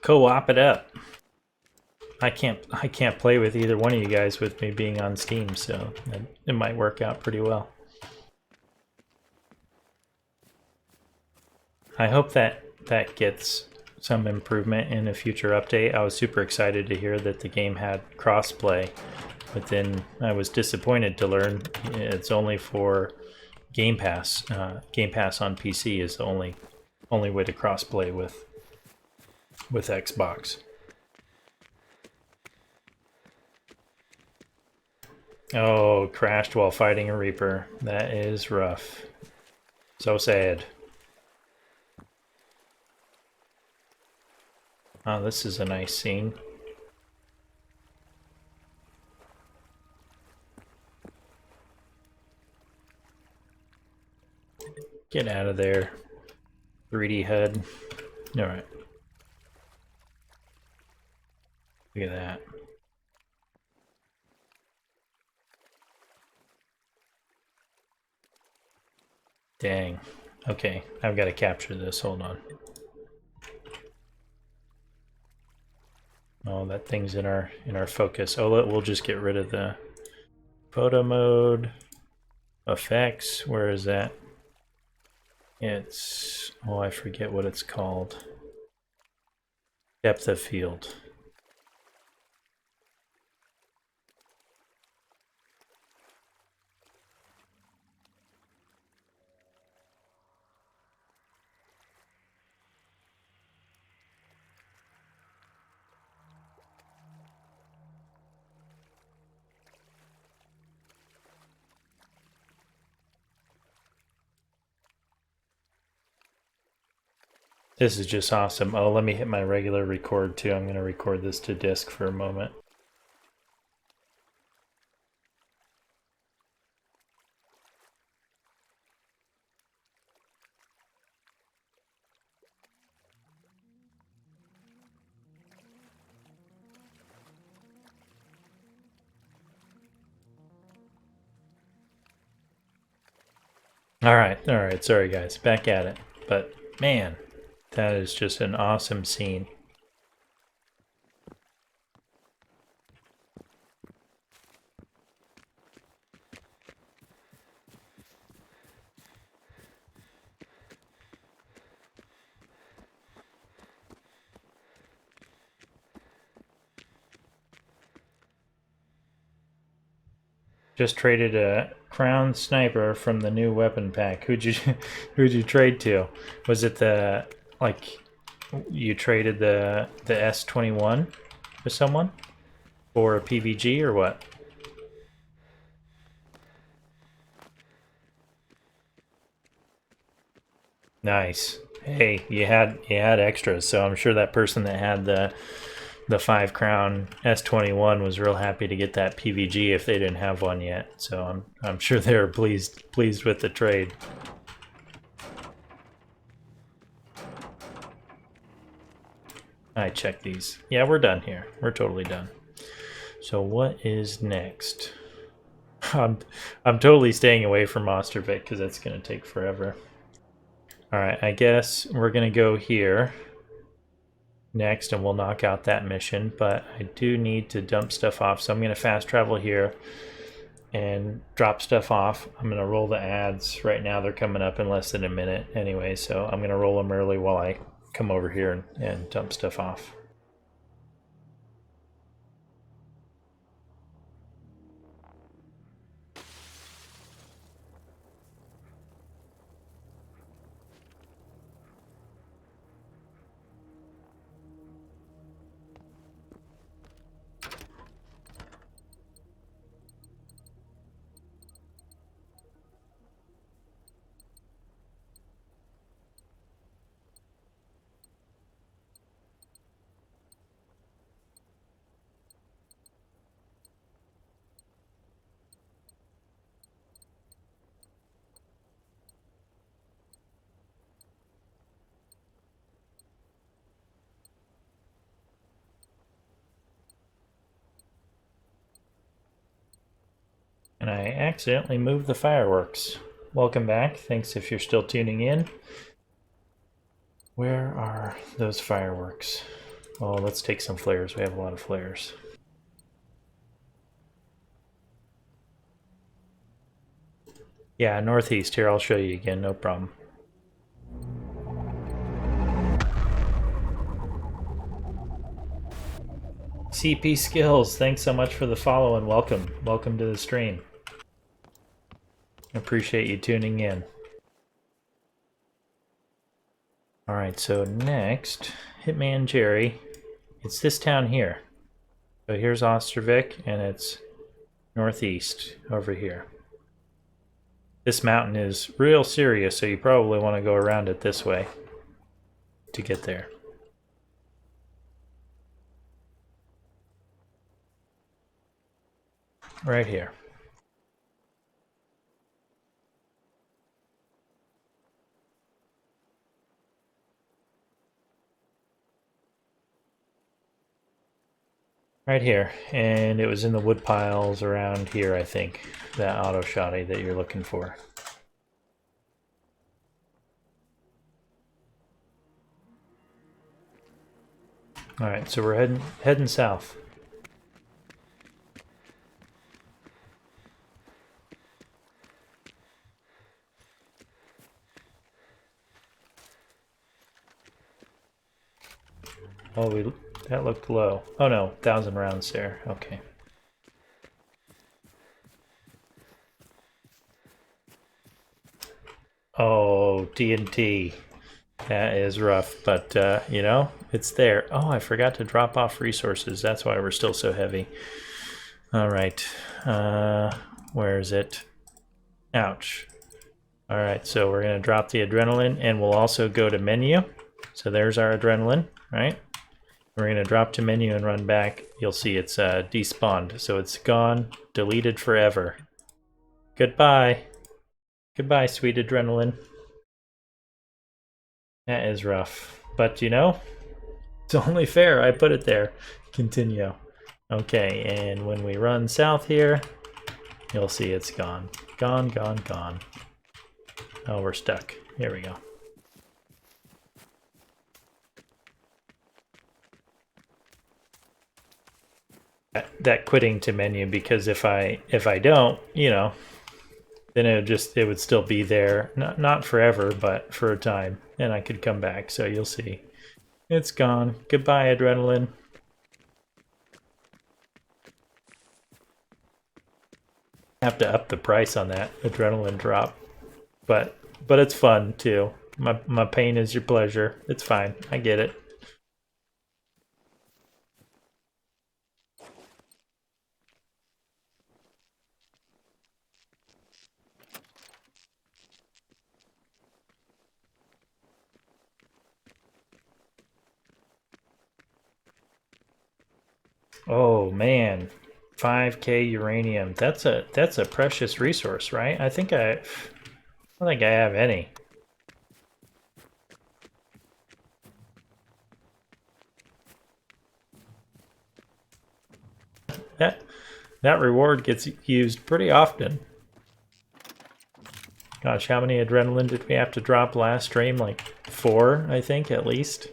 co-op it up. I can't play with either one of you guys with me being on Steam, so it might work out pretty well. I hope that gets some improvement in a future update. I was super excited to hear that the game had crossplay, but then I was disappointed to learn it's only for Game Pass. Game Pass on PC is the only way to crossplay with Xbox. Oh, crashed while fighting a Reaper. That is rough. So sad. Oh, this is a nice scene. Get out of there, 3D HUD. Alright. Look at that. Dang. Okay, I've got to capture this. Hold on. Oh, that thing's in our focus. Oh, we'll just get rid of the photo mode effects. Where is that? It's, oh, I forget what it's called. Depth of field. This is just awesome. Oh, let me hit my regular record too. I'm going to record this to disk for a moment. All right. Sorry, guys. Back at it. But man, that is just an awesome scene. Just traded a Crown Sniper from the new weapon pack. Who'd you trade to? Was it the, like, you traded the S21 with someone for a PVG or what? Nice. Hey, you had extras, so I'm sure that person that had the 5 Crown S21 was real happy to get that PVG if they didn't have one yet. So I'm sure they were pleased with the trade. I check these. Yeah, we're done here. We're totally done. So what is next? I'm totally staying away from Ostervik because that's going to take forever. All right, I guess we're going to go here next and we'll knock out that mission, but I do need to dump stuff off, so I'm going to fast travel here and drop stuff off. I'm going to roll the ads right now. They're coming up in less than a minute anyway, so I'm going to roll them early while I come over here and dump stuff off. And I accidentally moved the fireworks. Welcome back. Thanks if you're still tuning in. Where are those fireworks? Oh, let's take some flares. We have a lot of flares. Yeah, northeast. Here, I'll show you again. No problem. CP Skills, thanks so much for the follow and welcome. Welcome to the stream. Appreciate you tuning in. Alright, so next, Hitman Jerry. It's this town here. So here's Ostervik, and it's northeast over here. This mountain is real serious, so you probably want to go around it this way to get there. Right here. Right here, and it was in the wood piles around here, I think, that auto shoddy that you're looking for. All right, so we're heading south. Oh, that looked low. Oh no, 1,000 rounds there. Okay. Oh, TNT. That is rough, but you know, it's there. Oh, I forgot to drop off resources. That's why we're still so heavy. All right. Where is it? Ouch. All right, so we're going to drop the adrenaline, and we'll also go to menu. So there's our adrenaline, right? We're going to drop to menu and run back. You'll see it's despawned, so it's gone, deleted forever. Goodbye. Goodbye, sweet adrenaline. That is rough. But, you know, it's only fair. I put it there. Continue. Okay, and when we run south here, you'll see it's gone. Gone, gone, gone. Oh, we're stuck. Here we go. That quitting to menu, because if I don't, you know, then it would still be there, not forever, but for a time, and I could come back. So you'll see, it's gone. Goodbye, adrenaline. Have to up the price on that adrenaline drop, but it's fun too. My pain is your pleasure. It's fine. I get it. Oh man, 5K uranium. That's a precious resource, right? I don't think I have any. That reward gets used pretty often. Gosh, how many adrenaline did we have to drop last stream? Like 4, I think, at least.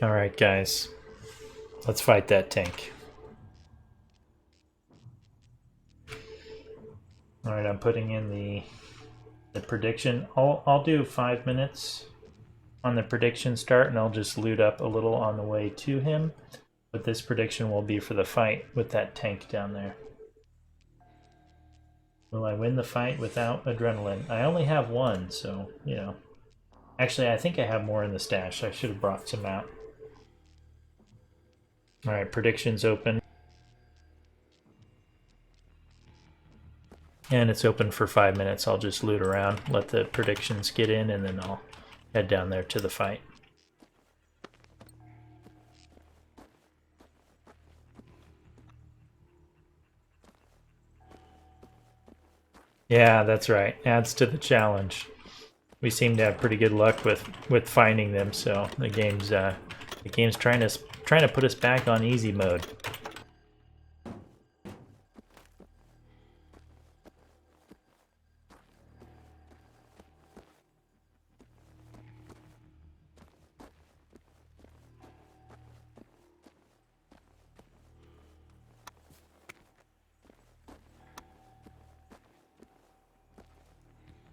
Alright, guys. Let's fight that tank. Alright, I'm putting in the prediction. I'll do 5 minutes on the prediction start, and I'll just loot up a little on the way to him. But this prediction will be for the fight with that tank down there. Will I win the fight without adrenaline? I only have 1, so, you know. Actually, I think I have more in the stash. I should have brought some out. Alright, predictions open. And it's open for 5 minutes. I'll just loot around, let the predictions get in, and then I'll head down there to the fight. Yeah, that's right. Adds to the challenge. We seem to have pretty good luck with finding them, so the game's trying to put us back on easy mode.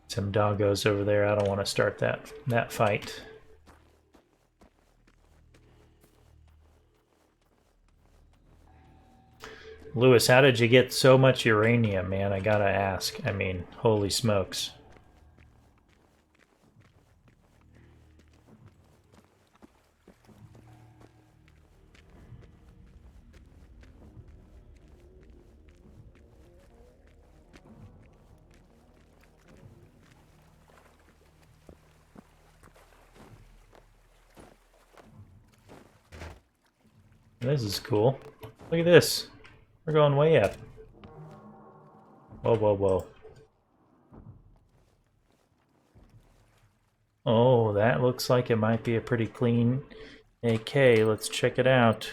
Some doggos over there. I don't want to start that fight. Lewis, how did you get so much uranium, man? I gotta ask. I mean, holy smokes. This is cool. Look at this. We're going way up. Whoa, whoa, whoa. Oh, that looks like it might be a pretty clean AK. Let's check it out.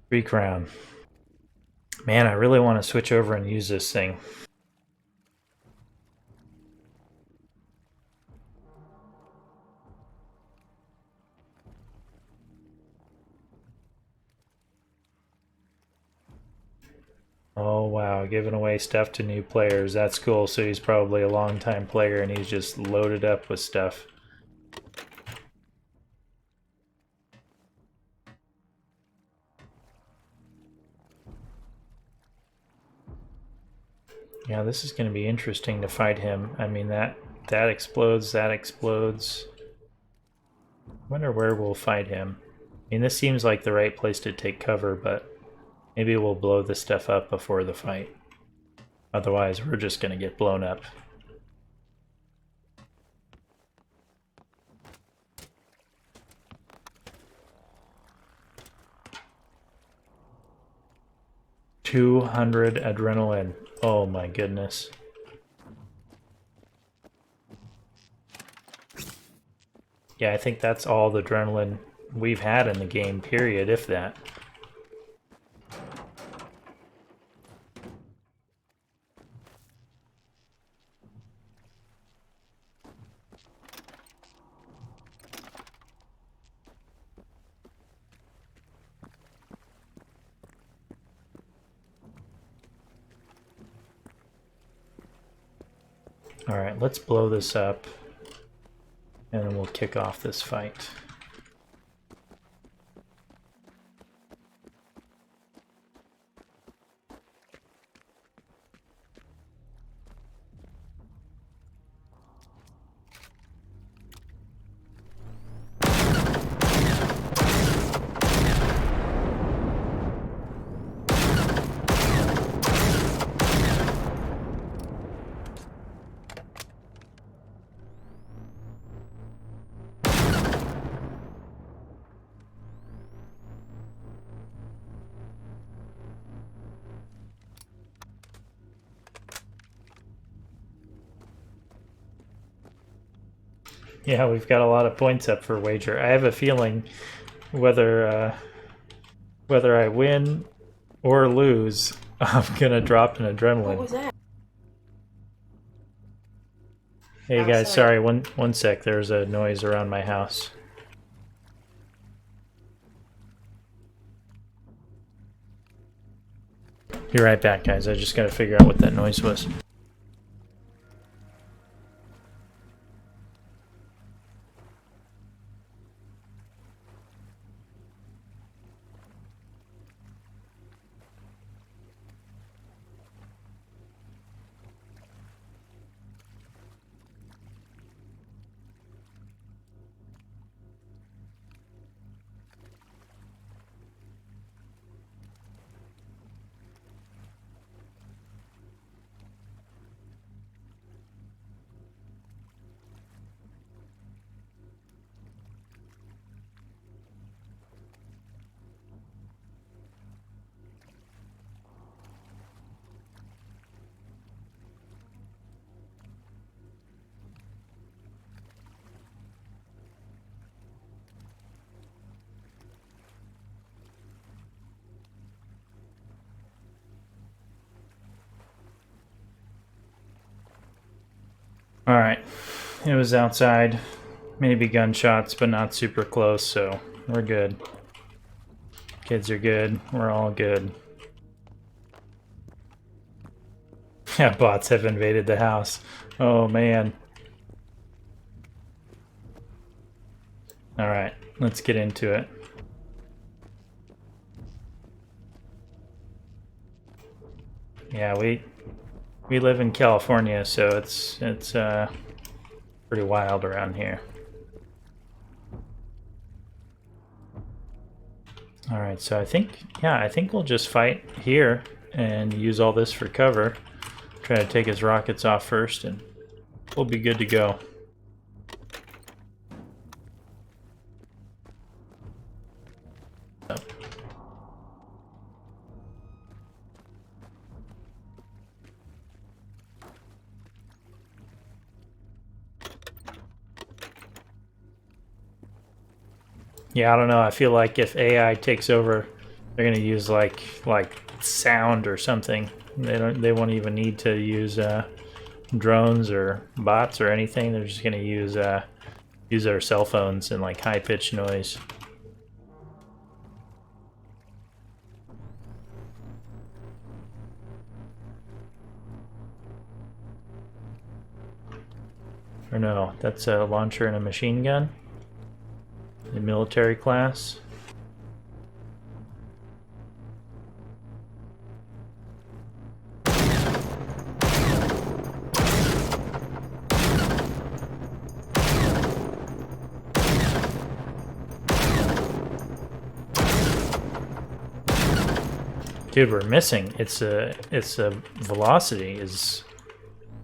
3 crown. Man, I really want to switch over and use this thing. Oh wow, giving away stuff to new players. That's cool. So he's probably a long-time player and he's just loaded up with stuff. Yeah, this is going to be interesting to fight him. I mean, that explodes, that explodes. I wonder where we'll fight him. I mean, this seems like the right place to take cover, but maybe we'll blow this stuff up before the fight. Otherwise, we're just going to get blown up. $200 adrenaline. Oh my goodness. Yeah, I think that's all the adrenaline we've had in the game, period, if that. Alright, let's blow this up, and then we'll kick off this fight. Yeah, we've got a lot of points up for wager. I have a feeling whether whether I win or lose, I'm gonna drop an adrenaline. What was that? Hey guys, sorry, one sec. There's a noise around my house. Be right back, guys. I just gotta figure out what that noise was. Alright, it was outside. Maybe gunshots, but not super close, so we're good. Kids are good. We're all good. Yeah, bots have invaded the house. Oh man. Alright, let's get into it. Yeah, we live in California, so it's pretty wild around here. Alright, so I think we'll just fight here and use all this for cover. Try to take his rockets off first and we'll be good to go. Yeah, I don't know. I feel like if AI takes over, they're gonna use like sound or something. They won't even need to use drones or bots or anything. They're just gonna use their cell phones and like high pitched noise. Or no, that's a launcher and a machine gun. The military class. Dude, we're missing. It's a velocity is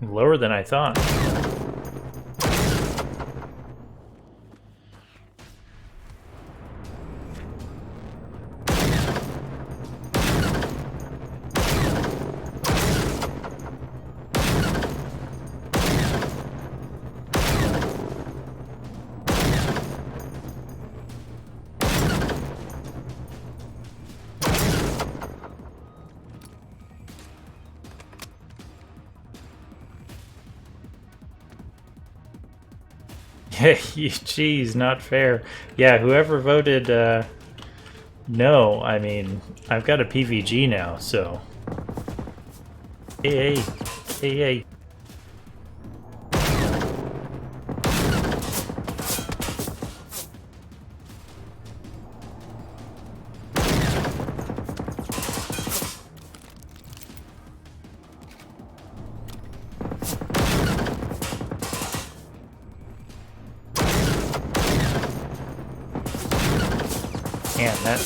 lower than I thought. Jeez, not fair. Yeah, whoever voted no, I mean, I've got a PVG now, so. Hey, hey, hey, hey. Man, that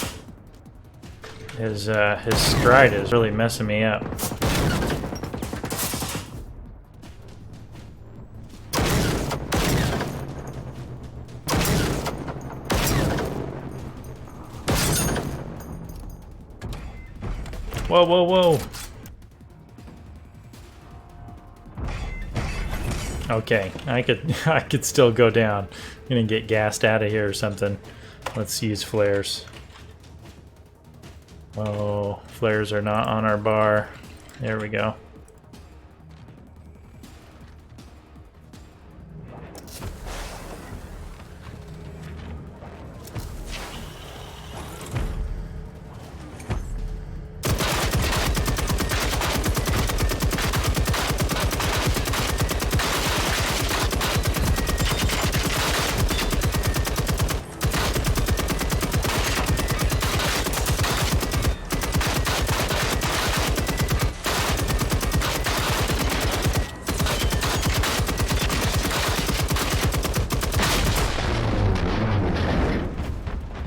his stride is really messing me up. Whoa, whoa, whoa! Okay, I could still go down. I'm gonna get gassed out of here or something. Let's use flares. Oh, flares are not on our bar. There we go.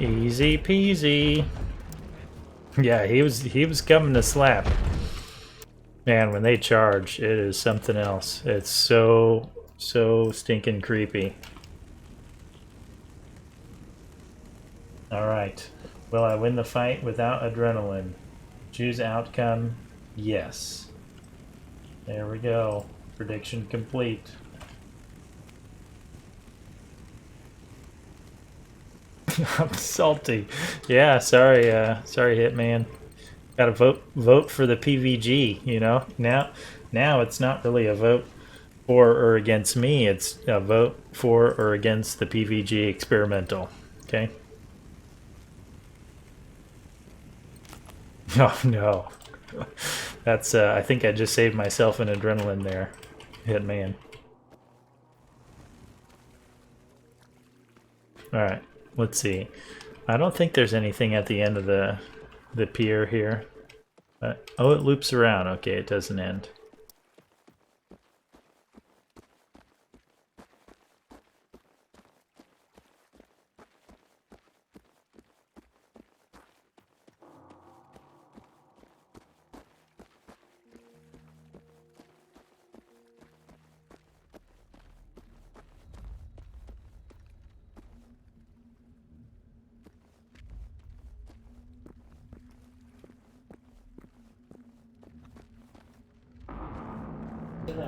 Easy peasy. Yeah, he was coming to slap. Man, when they charge, it is something else. It's so stinking creepy. Alright. Will I win the fight without adrenaline? Choose outcome. Yes. There we go. Prediction complete. I'm salty. Yeah, sorry, Hitman. Gotta vote for the PVG, you know? Now it's not really a vote for or against me, it's a vote for or against the PVG experimental. Okay? Oh no. That's I think I just saved myself an adrenaline there, Hitman. Alright. Let's see. I don't think there's anything at the end of the pier here. Oh, it loops around. Okay, it doesn't end.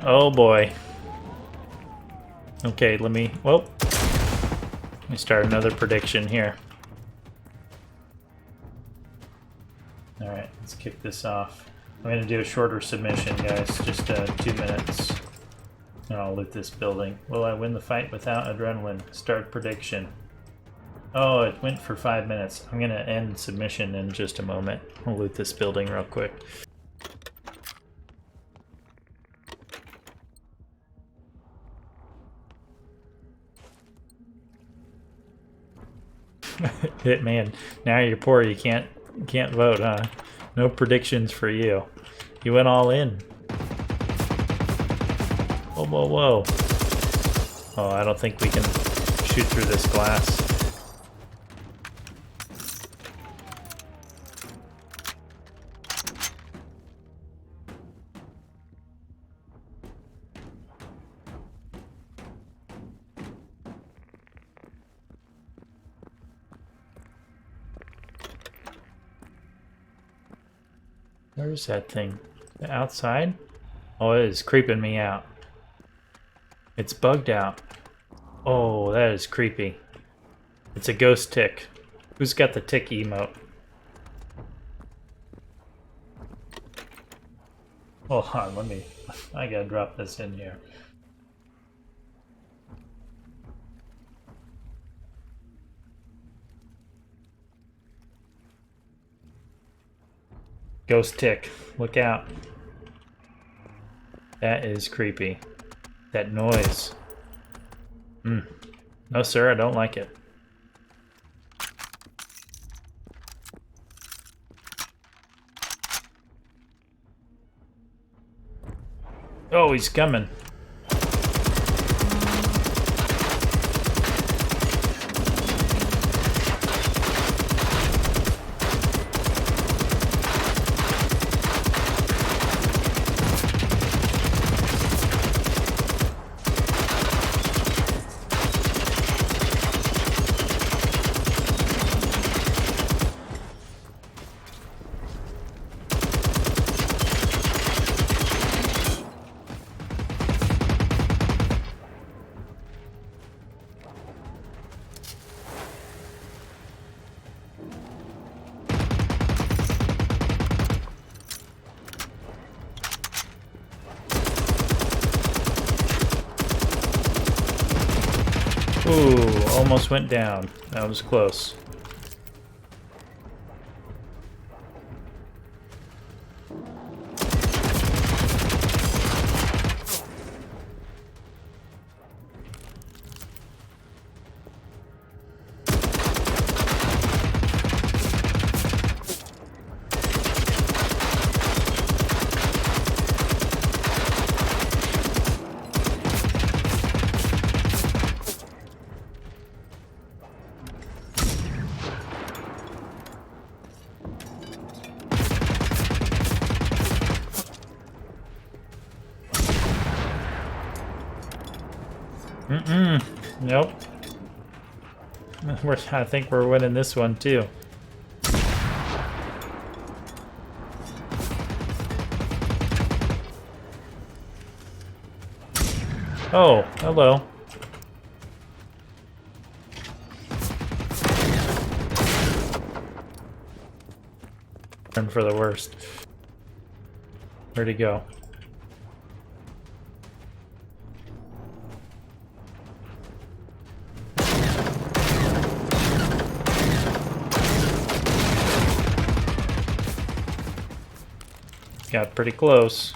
Oh boy. Okay, let me start another prediction here. Alright, let's kick this off. I'm gonna do a shorter submission, guys, just 2 minutes. And I'll loot this building. Will I win the fight without adrenaline? Start prediction. Oh, it went for 5 minutes. I'm gonna end submission in just a moment. I'll loot this building real quick. Man, now you're poor. You can't vote, huh? No predictions for you. You went all in. Whoa, whoa, whoa. Oh, I don't think we can shoot through this glass. Where's that thing? The outside? Oh, it is creeping me out. It's bugged out. Oh, that is creepy. It's a ghost tick. Who's got the tick emote? Hold on, let me... I gotta drop this in here. Ghost tick. Look out. That is creepy. That noise. No, sir, I don't like it. Oh, he's coming. Ooh, almost went down. That was close. Nope. I think we're winning this one too. Oh, hello. Turn for the worst. Where'd he go? Got pretty close.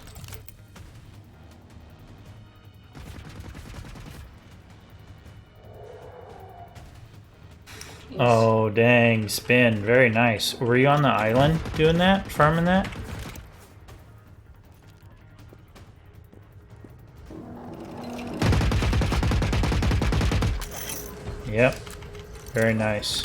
Oh, dang. Spin. Very nice. Were you on the island doing that? Farming that? Yep. Very nice.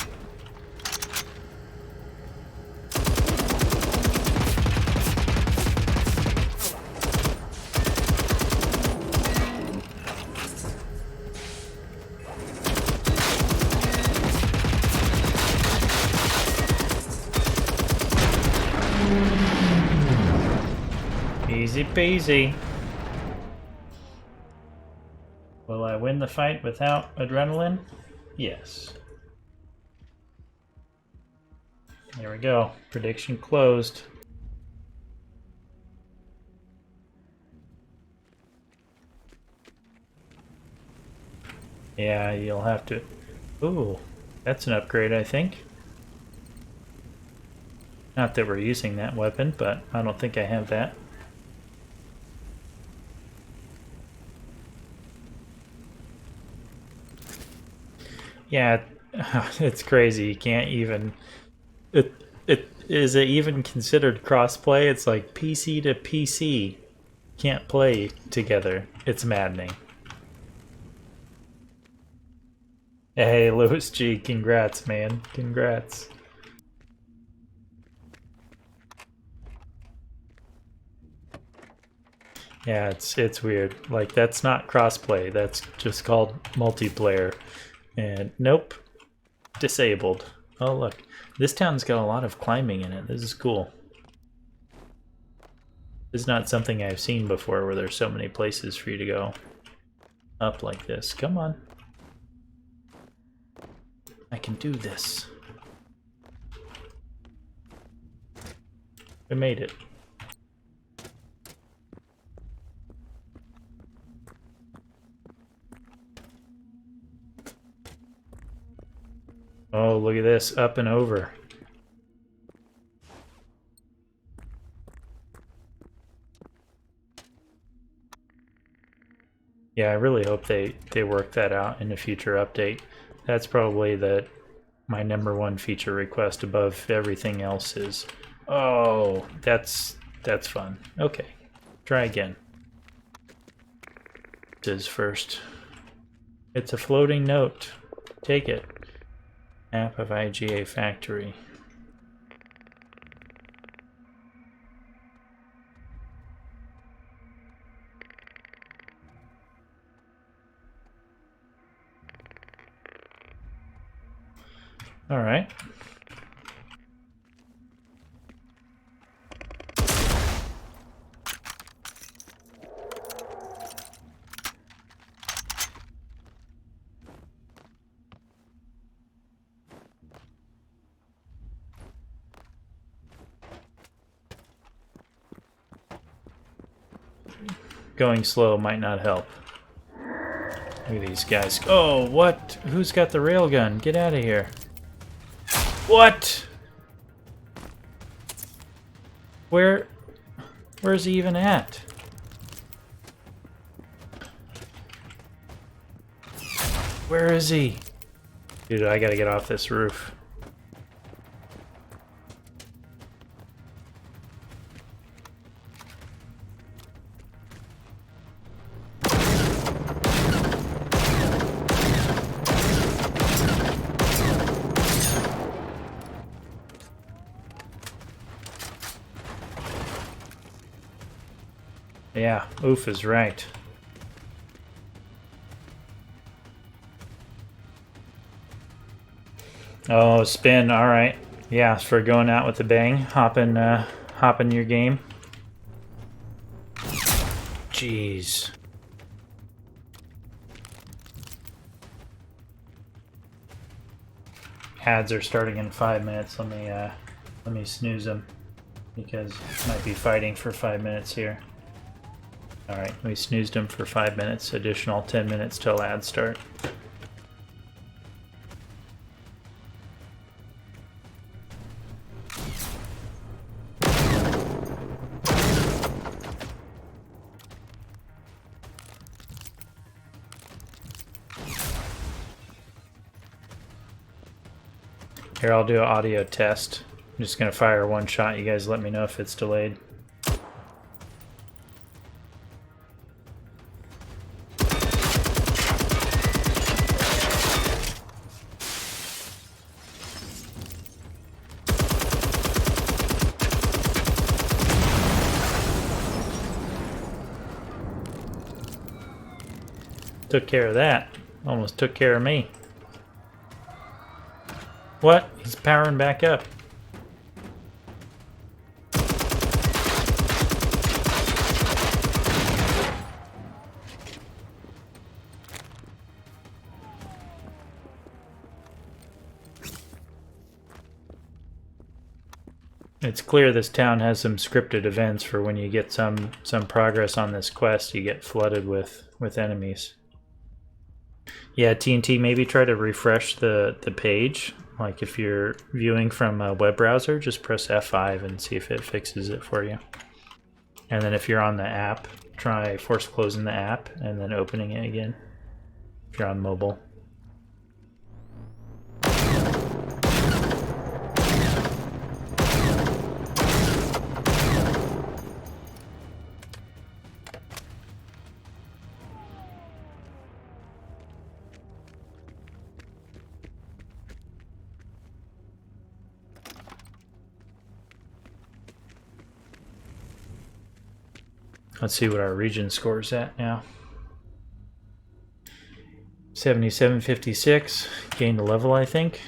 Easy peasy. Will I win the fight without adrenaline? Yes. There we go. Prediction closed. Yeah, you'll have to... Ooh, that's an upgrade, I think. Not that we're using that weapon, but I don't think I have that. Yeah, It's crazy. You can't even. It is it even considered crossplay? It's like PC to PC can't play together. It's maddening. Hey, Louis G, congrats, man. Congrats. Yeah, it's weird. Like that's not crossplay. That's just called multiplayer. And nope, disabled. Oh look, this town's got a lot of climbing in it. This is cool. This is not something I've seen before where there's so many places for you to go up like this. Come on. I can do this. We made it. Oh, look at this. Up and over. Yeah, I really hope they work that out in a future update. That's probably my #1 feature request above everything else is. Oh, that's fun. Okay, try again. This is first. It's a floating note. Take it. Map of IGA factory. All right. Going slow might not help. Look at these guys. Oh, what? Who's got the railgun? Get out of here. What? Where's he even at? Where is he? Dude, I gotta get off this roof. Yeah, Oof is right. Oh, spin. All right. Yeah, for going out with a bang. Hop in your game. Jeez. Ads are starting in 5 minutes. Let me snooze them because I might be fighting for 5 minutes here. All right, we snoozed them for 5 minutes. Additional 10 minutes till ads start. Here, I'll do an audio test. I'm just gonna fire one shot. You guys let me know if it's delayed. Took care of that. Almost took care of me. What? He's powering back up. It's clear this town has some scripted events for when you get some progress on this quest, you get flooded with enemies. Yeah, TNT, maybe try to refresh the page. Like if you're viewing from a web browser, just press F5 and see if it fixes it for you. And then if you're on the app, try force closing the app and then opening it again if you're on mobile. Let's see what our region score is at now. 7756. Gained a level, I think.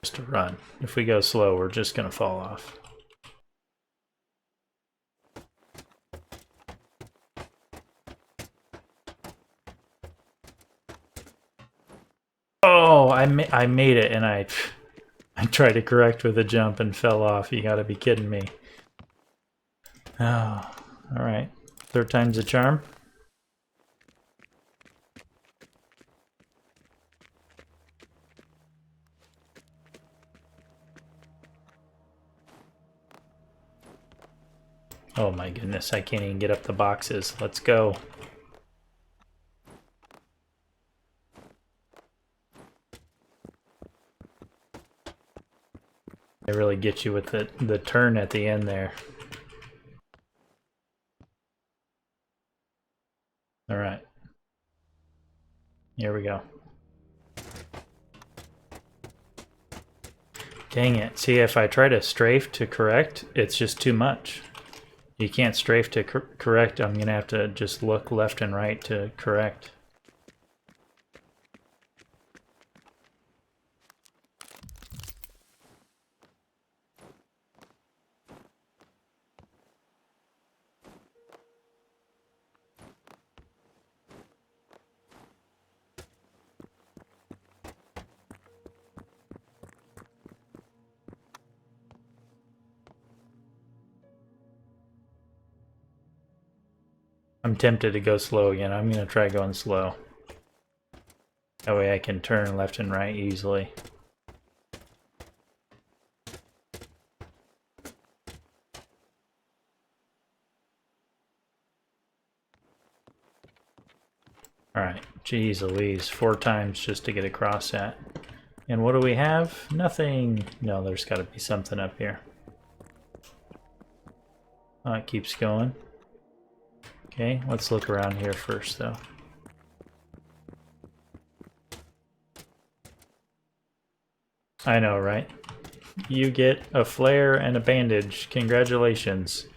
Just a run. If we go slow, we're just going to fall off. Oh, I made it, and I tried to correct with a jump and fell off. You got to be kidding me. Oh, all right. Third time's a charm. Oh my goodness, I can't even get up the boxes. Let's go. They really get you with the turn at the end there. All right. Here we go. Dang it. See, if I try to strafe to correct, it's just too much. You can't strafe to correct. I'm going to have to just look left and right to correct. I'm tempted to go slow again. I'm going to try going slow. That way I can turn left and right easily. Alright, geez Louise, 4 times just to get across that. And what do we have? Nothing. No, there's got to be something up here. Oh, it keeps going. Okay, let's look around here first, though. I know, right? You get a flare and a bandage. Congratulations.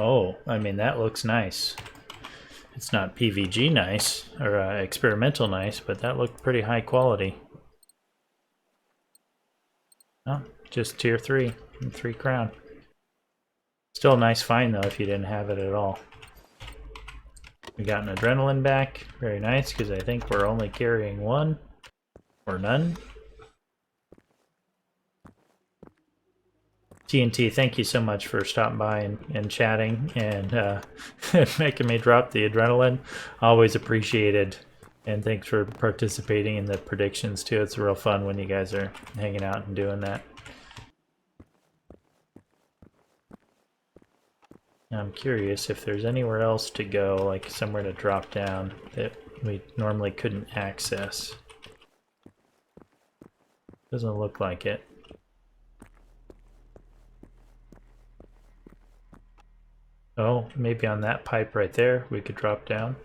Oh, I mean, that looks nice. It's not PVG nice, or experimental nice, but that looked pretty high quality. Oh, just tier 3 and 3 crown. Still a nice find, though, if you didn't have it at all. We got an adrenaline back. Very nice, because I think we're only carrying 1 or none. TNT, thank you so much for stopping by and chatting and making me drop the adrenaline. Always appreciated. And thanks for participating in the predictions too. It's real fun when you guys are hanging out and doing that. I'm curious if there's anywhere else to go, like somewhere to drop down that we normally couldn't access. Doesn't look like it. Oh, maybe on that pipe right there we could drop down.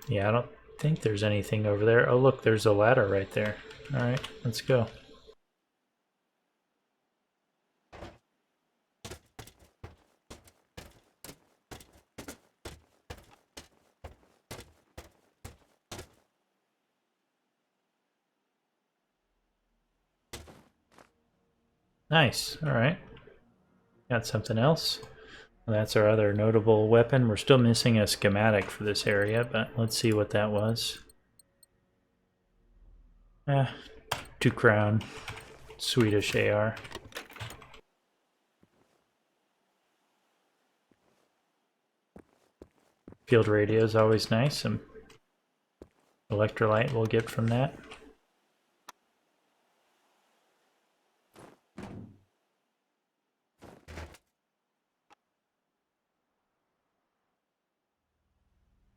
Yeah, I don't think there's anything over there. Oh, look, there's a ladder right there. All right, let's go. Nice. All right. Got something else. Well, that's our other notable weapon. We're still missing a schematic for this area, but let's see what that was. 2 crown. Swedish AR. Field radio is always nice. Some electrolyte we'll get from that.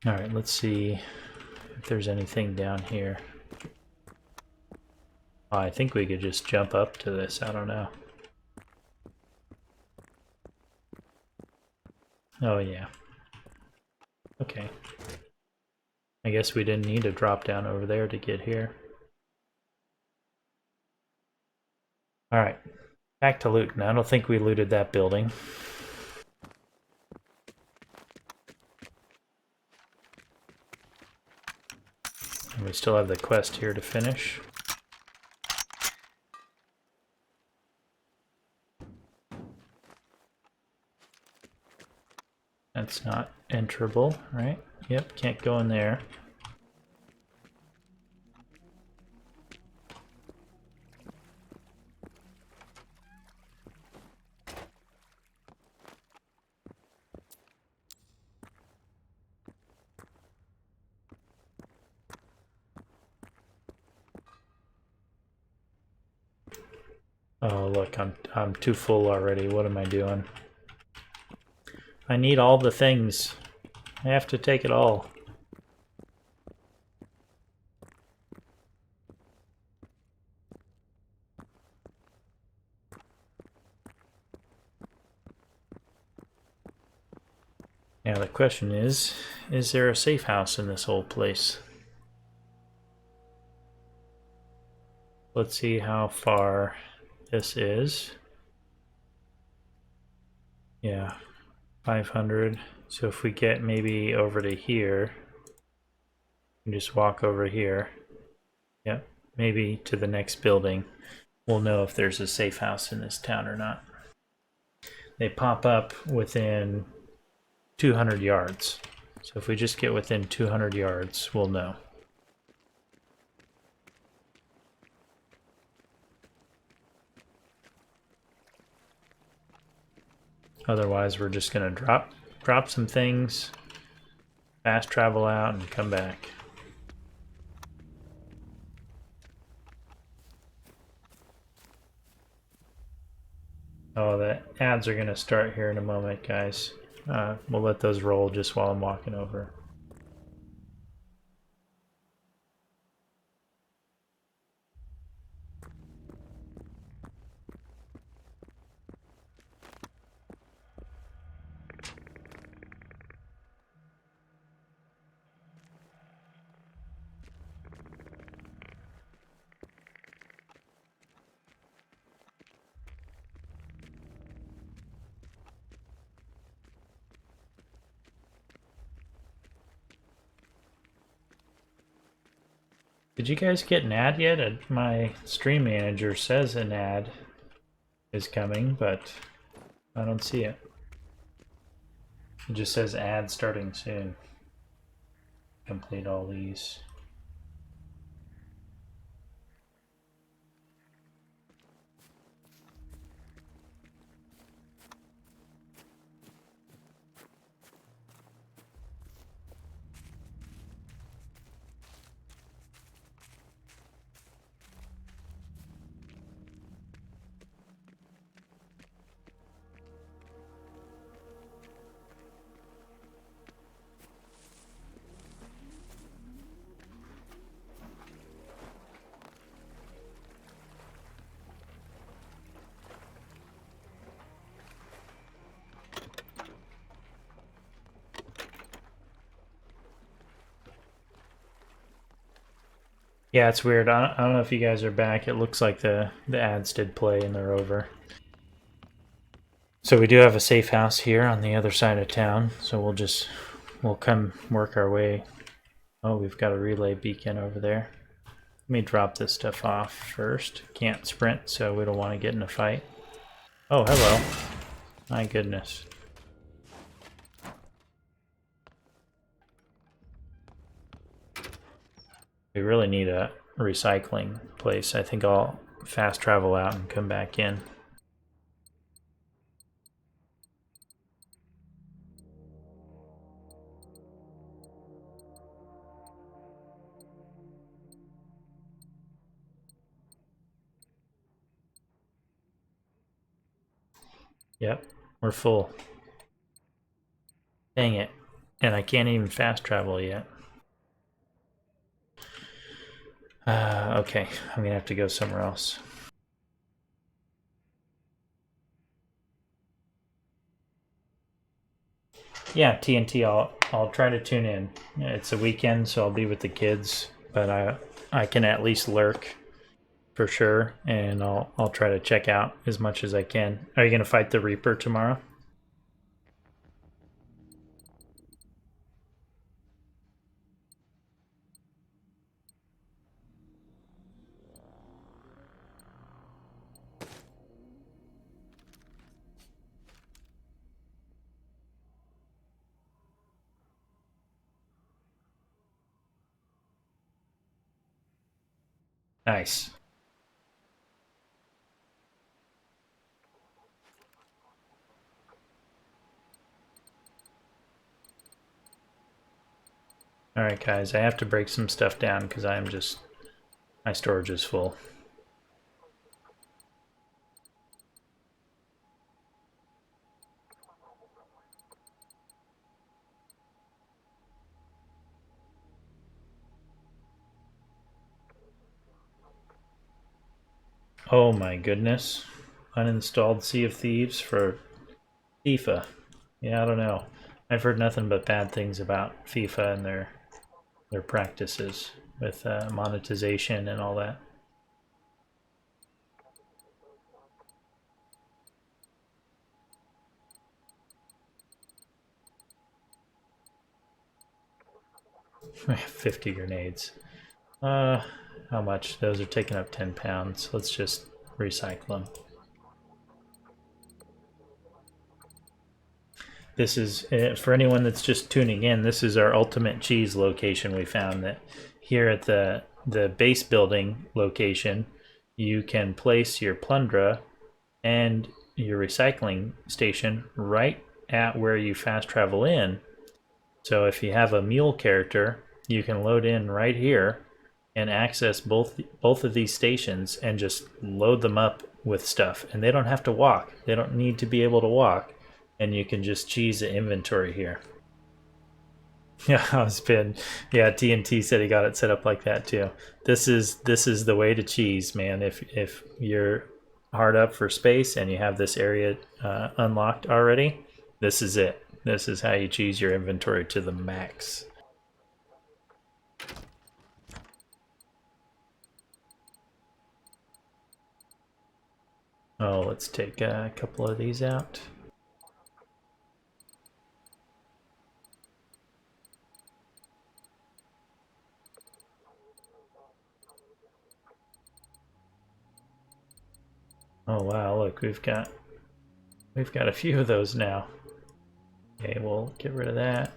Alright, let's see if there's anything down here. Oh, I think we could just jump up to this, I don't know. Oh yeah. Okay. I guess we didn't need to drop down over there to get here. Alright, back to looting. I don't think we looted that building. And we still have the quest here to finish. That's not enterable, right? Yep, can't go in there. Oh look, I'm too full already. What am I doing? I need all the things. I have to take it all. Now the question is there a safe house in this whole place? Let's see how far this is. Yeah, 500. So if we get maybe over to here, and just walk over here. Yep, maybe to the next building. We'll know if there's a safe house in this town or not. They pop up within 200 yards. So if we just get within 200 yards, we'll know. Otherwise, we're just gonna drop some things, fast travel out, and come back. Oh, the ads are gonna start here in a moment, guys. We'll let those roll just while I'm walking over. Did you guys get an ad yet? My stream manager says an ad is coming, but I don't see it. It just says ad starting soon. Complete all these. Yeah, it's weird. I don't know if you guys are back. It looks like the ads did play and they're over. So we do have a safe house here on the other side of town. So we'll come work our way. Oh, we've got a relay beacon over there. Let me drop this stuff off first. Can't sprint, so we don't want to get in a fight. Oh, hello. My goodness. We really need a recycling place. I think I'll fast travel out and come back in. Yep, we're full. Dang it. And I can't even fast travel yet. Okay, I'm gonna have to go somewhere else. Yeah, TNT. I'll try to tune in. It's a weekend, so I'll be with the kids, but I can at least lurk for sure, and I'll try to check out as much as I can. Are you gonna fight the Reaper tomorrow? Nice. Alright guys, I have to break some stuff down because my storage is full. Oh my goodness. Uninstalled Sea of Thieves for FIFA. Yeah, I don't know. I've heard nothing but bad things about FIFA and their practices with monetization and all that. We have 50 grenades. How much? Those are taking up 10 pounds. Let's just recycle them. This is, for anyone that's just tuning in, this is our ultimate cheese location. We found that here at the base building location, you can place your plundra and your recycling station right at where you fast travel in. So if you have a mule character, you can load in right here and access both of these stations and just load them up with stuff. And they don't have to walk. They don't need to be able to walk. And you can just cheese the inventory here. Yeah, Spin. Yeah, TNT said he got it set up like that too. This is the way to cheese, man. If you're hard up for space and you have this area unlocked already, this is it. This is how you cheese your inventory to the max. Oh, let's take a couple of these out. Oh wow, look, we've got a few of those now. Okay, we'll get rid of that.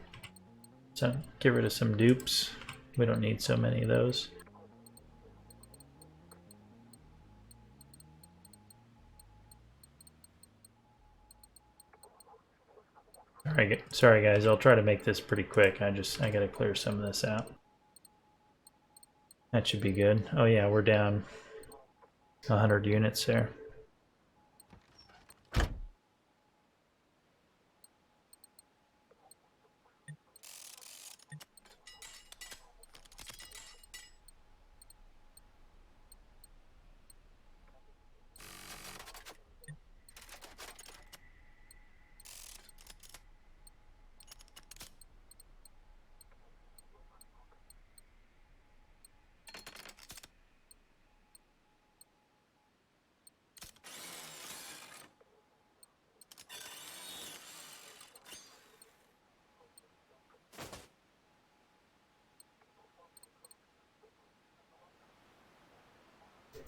Get rid of some dupes. We don't need so many of those. Sorry guys, I'll try to make this pretty quick. I gotta clear some of this out. That should be good. Oh yeah, we're down 100 units there.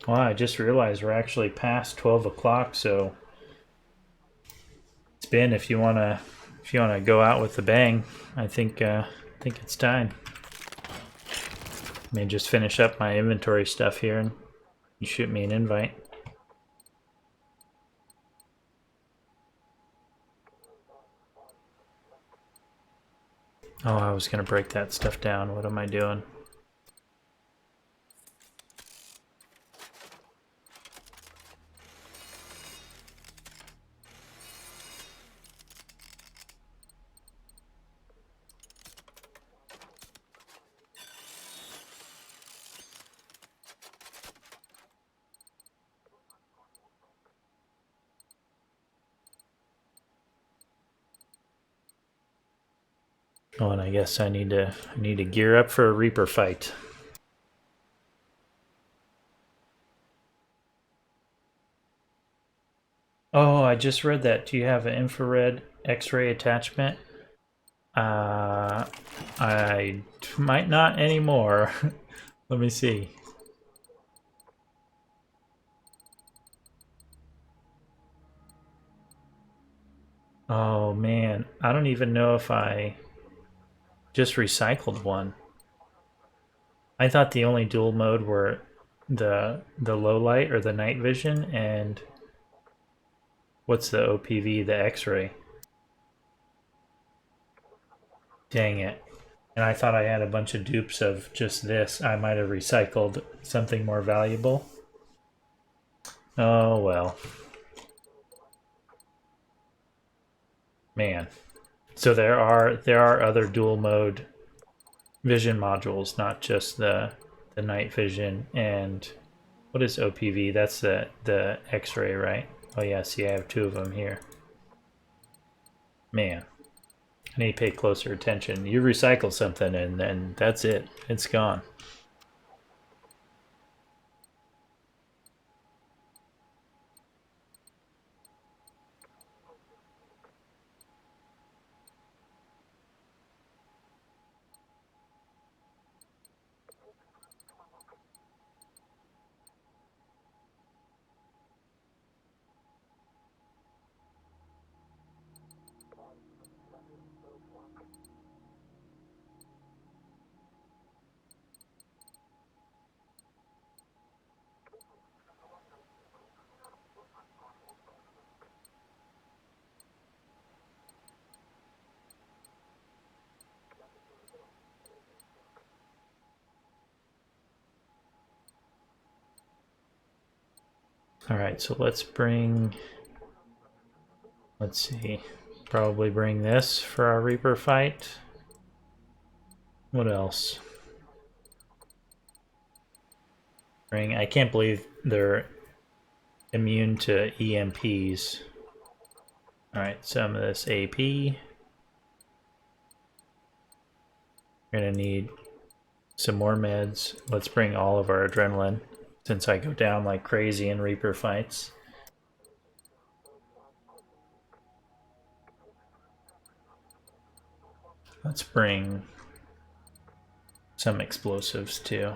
Wow, I just realized we're actually past 12 o'clock, so Spin, if you wanna go out with the bang, I think it's time. Let me just finish up my inventory stuff here. You shoot me an invite. Oh, I was gonna break that stuff down. What am I doing? Oh, and I guess I need to gear up for a Reaper fight. Oh, I just read that. Do you have an infrared X-ray attachment? I might not anymore. Let me see. Oh man, I don't even know if I just recycled one. I thought the only dual mode were the low light or the night vision and what's the OPV, the X-ray. Dang it. And I thought I had a bunch of dupes of just this. I might have recycled something more valuable. Oh well. Man. So there are other dual mode vision modules, not just the night vision. And what is OPV? That's the X-ray, right? Oh yeah, see I have two of them here. Man, I need to pay closer attention. You recycle something and then that's it. It's gone. Alright, so let's see, probably bring this for our Reaper fight. What else? I can't believe they're immune to EMPs. Alright, some of this AP. We're gonna need some more meds. Let's bring all of our adrenaline, since I go down like crazy in Reaper fights. Let's bring some explosives too.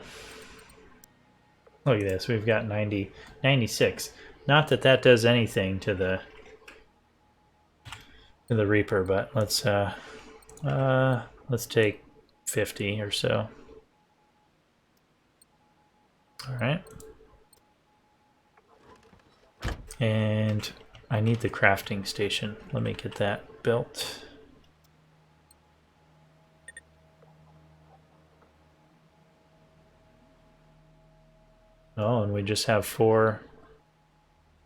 Look at this, we've got 96. Not that that does anything to the Reaper, but let's take 50 or so. All right. And I need the crafting station. Let me get that built. Oh, and we just have 4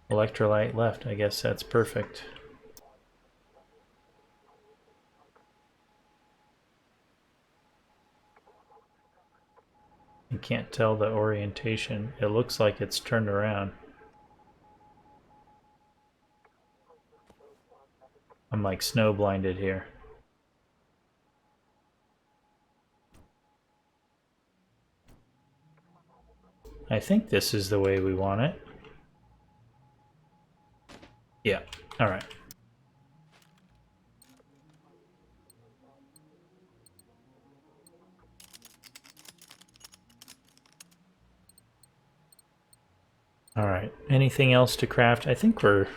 electrolyte left. I guess that's perfect. You can't tell the orientation. It looks like it's turned around. I'm like snow blinded here. I think this is the way we want it. Yeah, all right. All right, anything else to craft? I think we're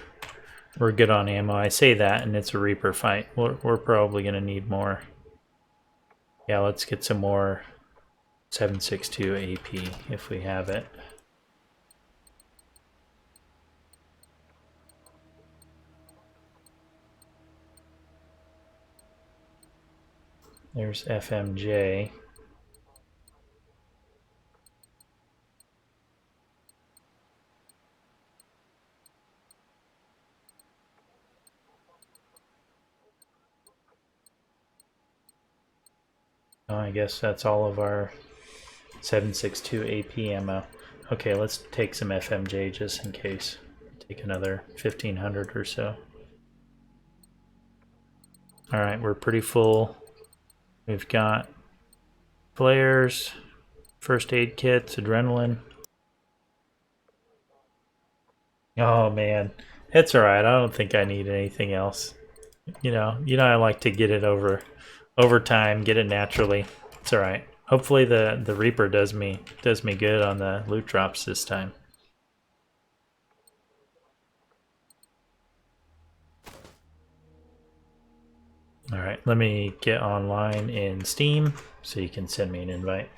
good on ammo. I say that and it's a Reaper fight. We're probably gonna need more. Yeah, let's get some more 7.62 AP if we have it. There's FMJ. Oh, I guess that's all of our 7.62 AP ammo. Okay, let's take some FMJ just in case. Take another 1500 or so. Alright, we're pretty full. We've got flares, first aid kits, adrenaline. Oh man, it's alright. I don't think I need anything else. You know, I like to get it over time, get it naturally. It's alright. Hopefully the Reaper does me good on the loot drops this time. Alright, let me get online in Steam so you can send me an invite.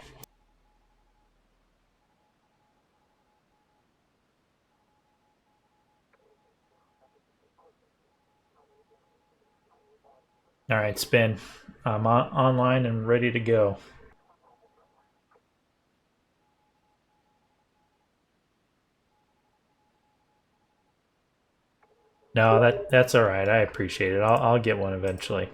Alright, Spin. I'm online and ready to go. No, that's alright. I appreciate it. I'll get one eventually.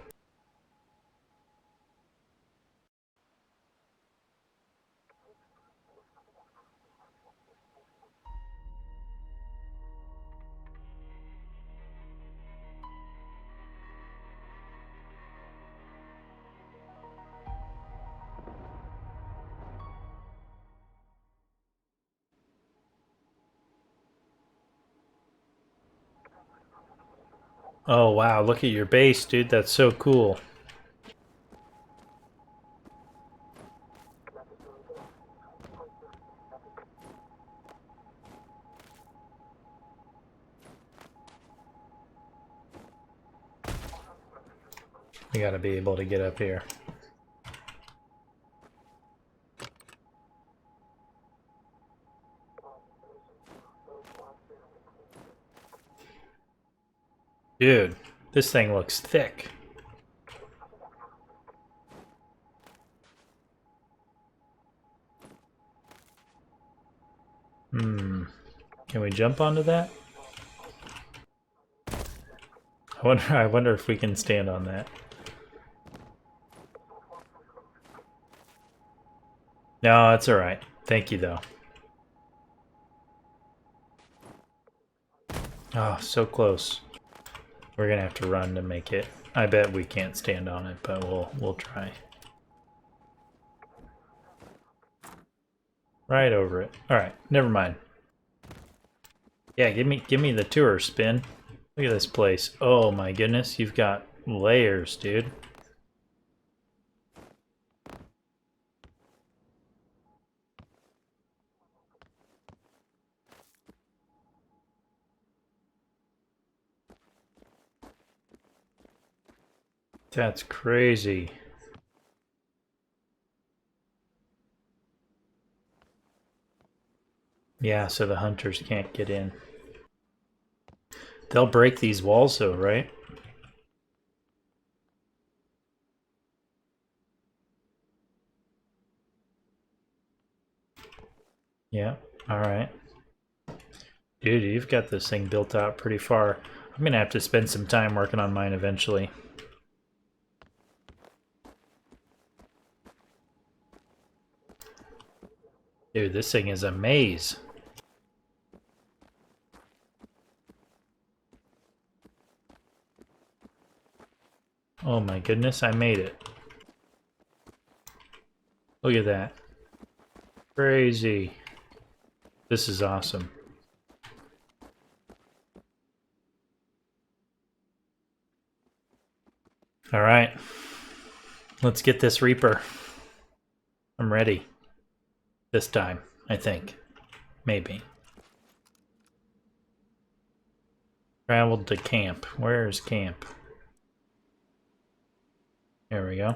Oh wow, look at your base, dude. That's so cool. We gotta be able to get up here. Dude, this thing looks thick. Can we jump onto that? I wonder if we can stand on that. No, it's alright. Thank you though. Oh, so close. We're gonna have to run to make it. I bet we can't stand on it, but we'll try. Right over it. Alright, never mind. Yeah, give me the tour, Spin. Look at this place. Oh my goodness, you've got layers, dude. That's crazy. Yeah, so the hunters can't get in. They'll break these walls though, right? Yeah, alright. Dude, you've got this thing built out pretty far. I'm gonna have to spend some time working on mine eventually. Dude, this thing is a maze. Oh my goodness, I made it. Look at that. Crazy. This is awesome. All right. Let's get this Reaper. I'm ready. This time, I think. Maybe. Traveled to camp. Where is camp? There we go.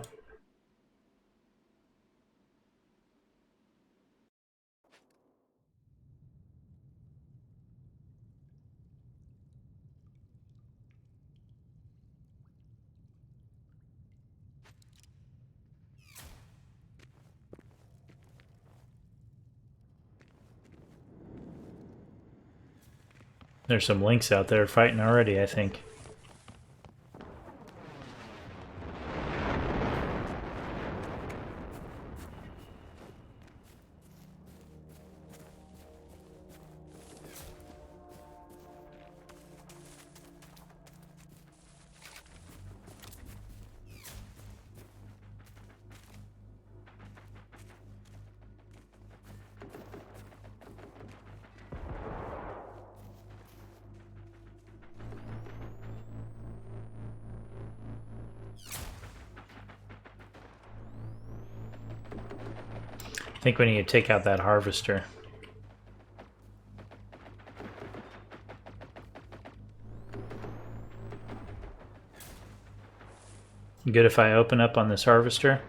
There's some lynx out there fighting already, I think. I think we need to take out that harvester. Good if I open up on this harvester?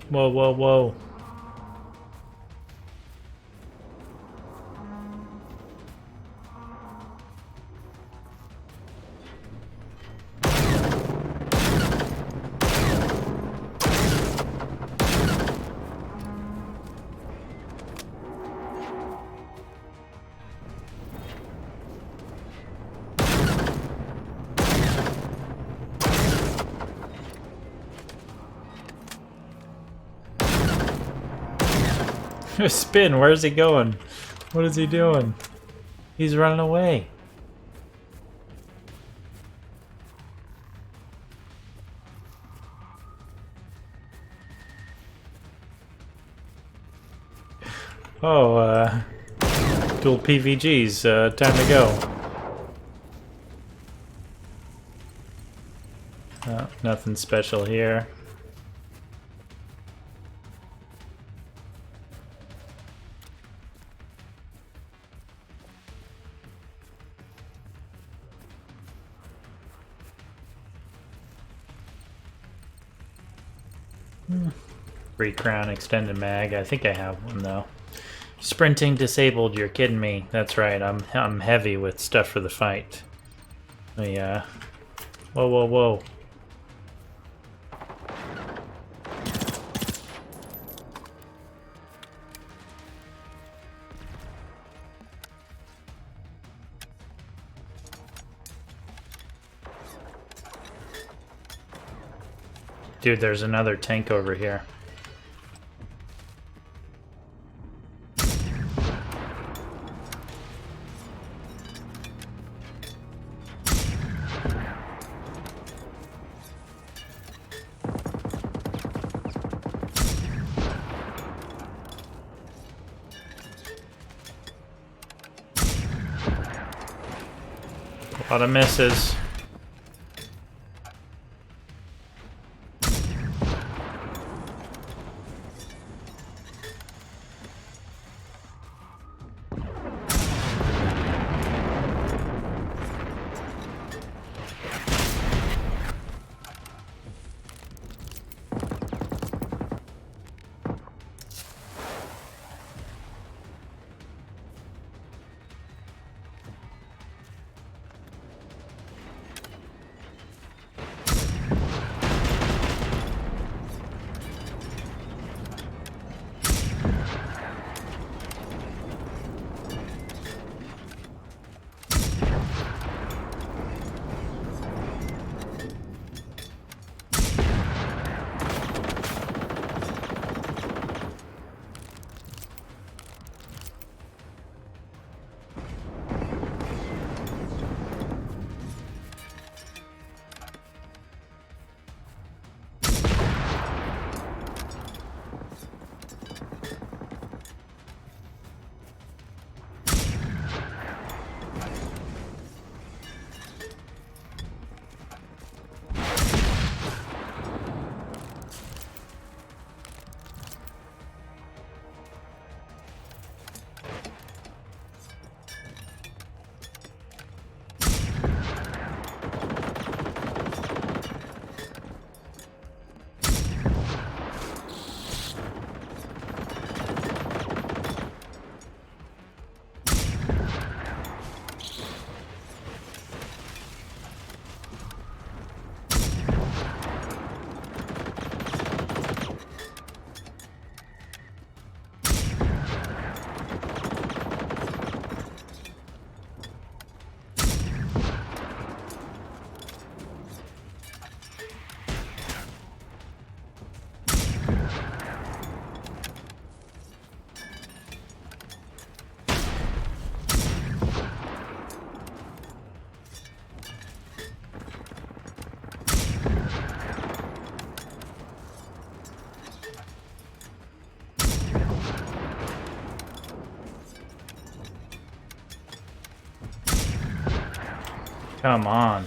Whoa, whoa, whoa. Spin, where's he going? What is he doing? He's running away. Oh, dual PVGs, time to go. Nothing special here. Free crown extended mag. I think I have one though. Sprinting disabled. You're kidding me. That's right. I'm heavy with stuff for the fight. Yeah. Whoa, whoa, whoa. Dude, there's another tank over here. A lot of misses. Come on.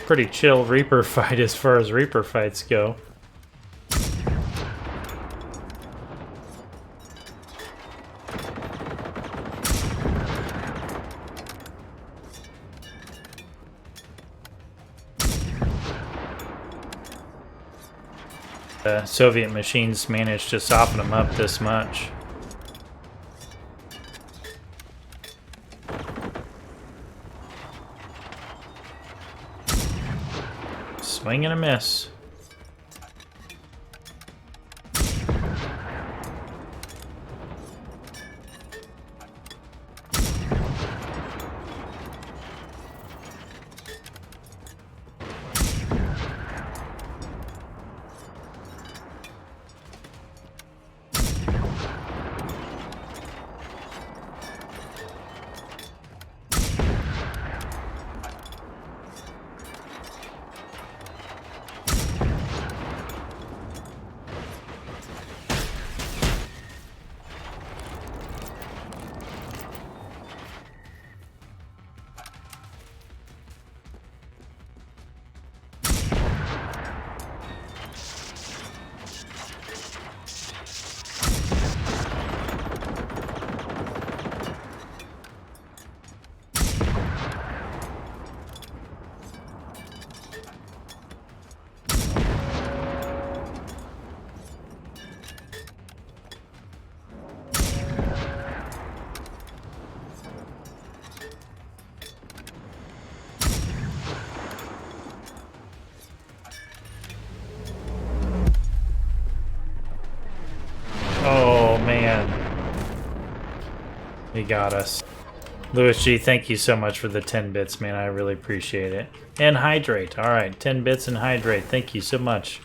Pretty chill Reaper fight as far as Reaper fights go. Soviet machines managed to soften them up this much. Swing and a miss. He got us. Louis G, thank you so much for the 10 bits, man. I really appreciate it. And hydrate. All right, 10 bits and hydrate. Thank you so much.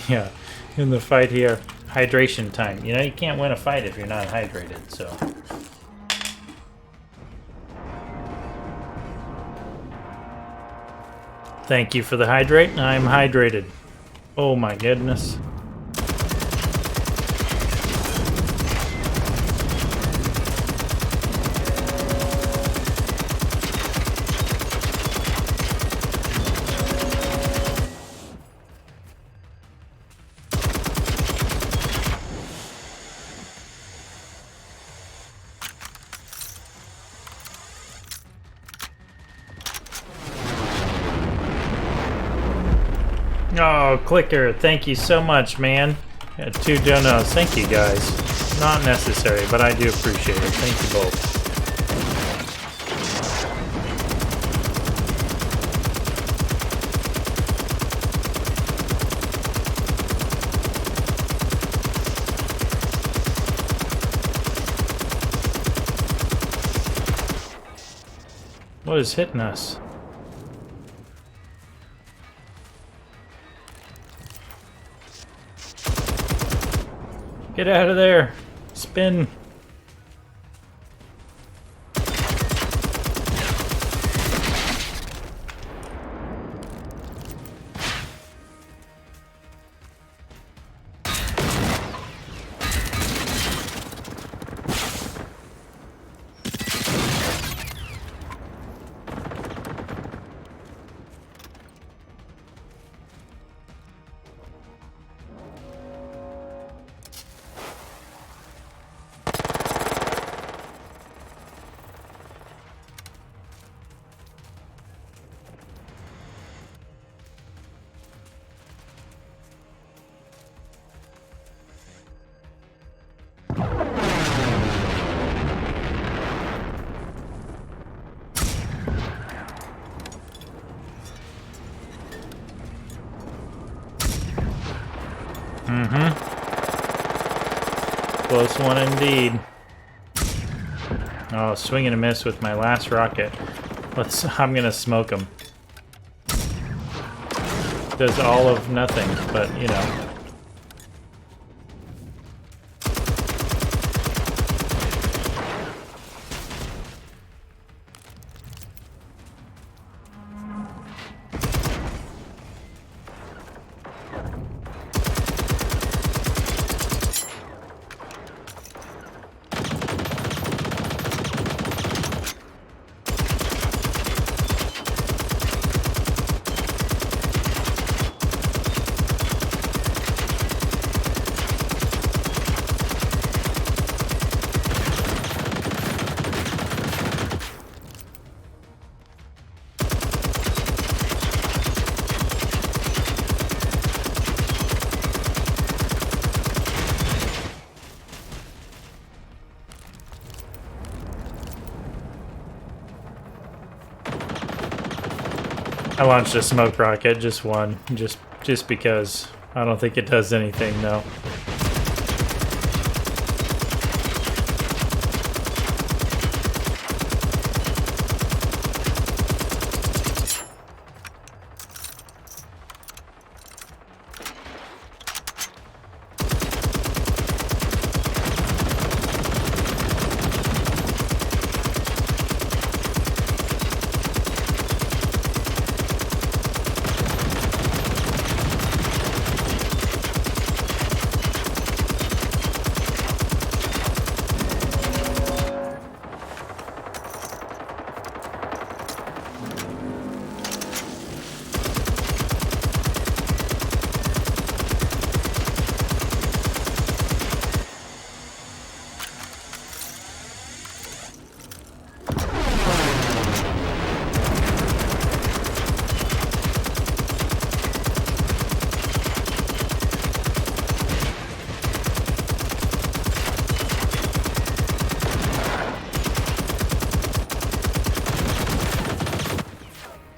Yeah, in the fight here, hydration time. You know, you can't win a fight if you're not hydrated, so. Thank you for the hydrate. I'm hydrated. Oh my goodness. Oh, Clicker, thank you so much, man. Got 2 donuts. Thank you, guys. Not necessary, but I do appreciate it. Thank you both. What is hitting us? Get out of there! Spin! Close one indeed. Oh, swing and a miss with my last rocket. I'm gonna smoke him. Does all of nothing, but you know. I launched a smoke rocket, just one, just because. I don't think it does anything, though.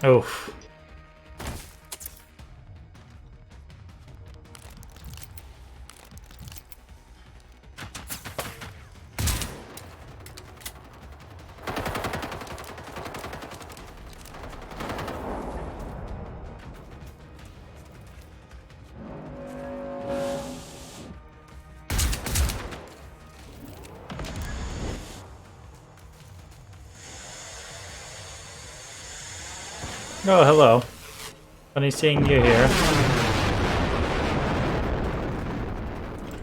Oof. Oh, hello. Funny seeing you here.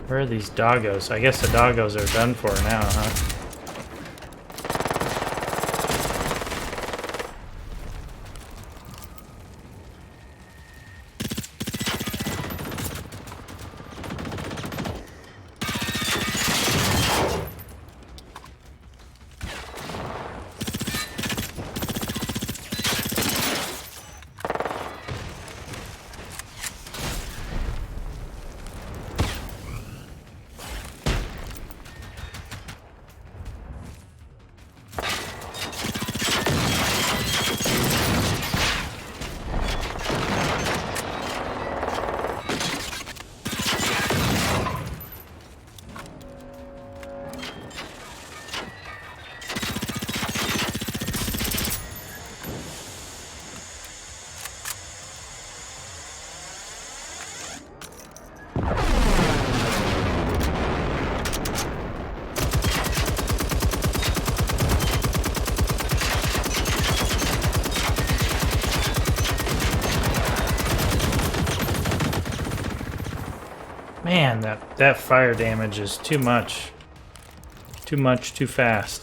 Where are these doggos? I guess the doggos are done for now, huh? Man, that fire damage is too much. Too much, too fast.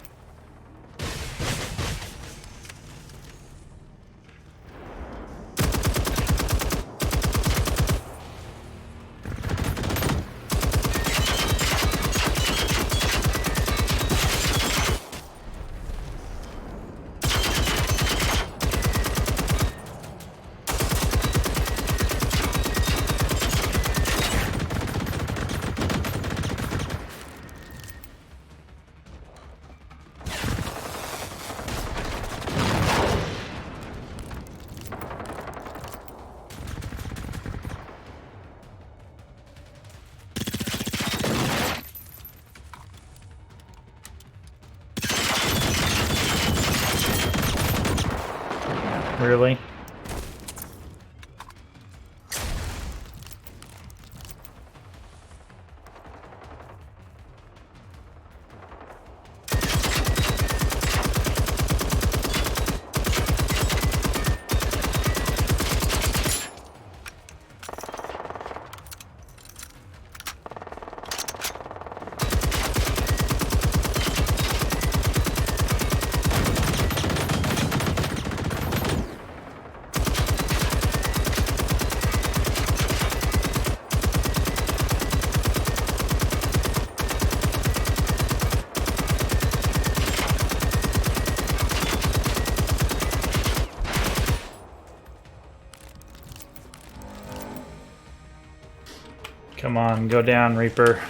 Really? Come on, go down, Reaper.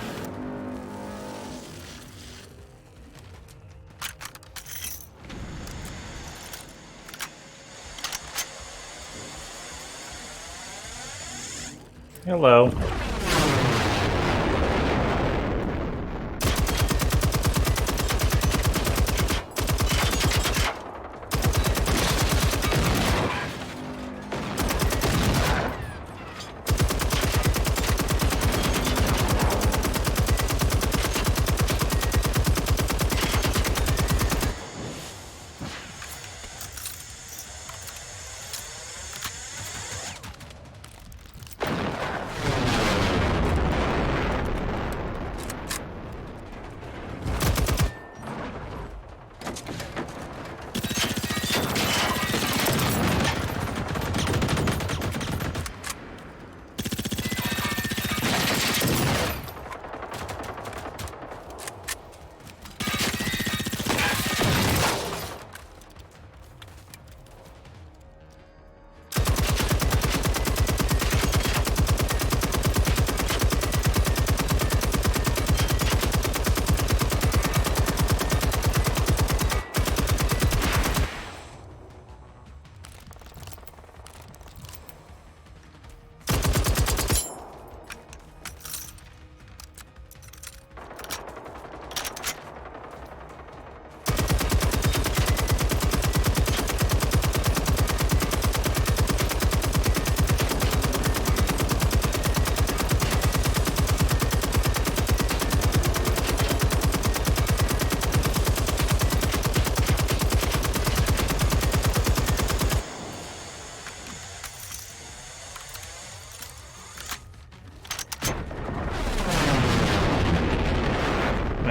Hello.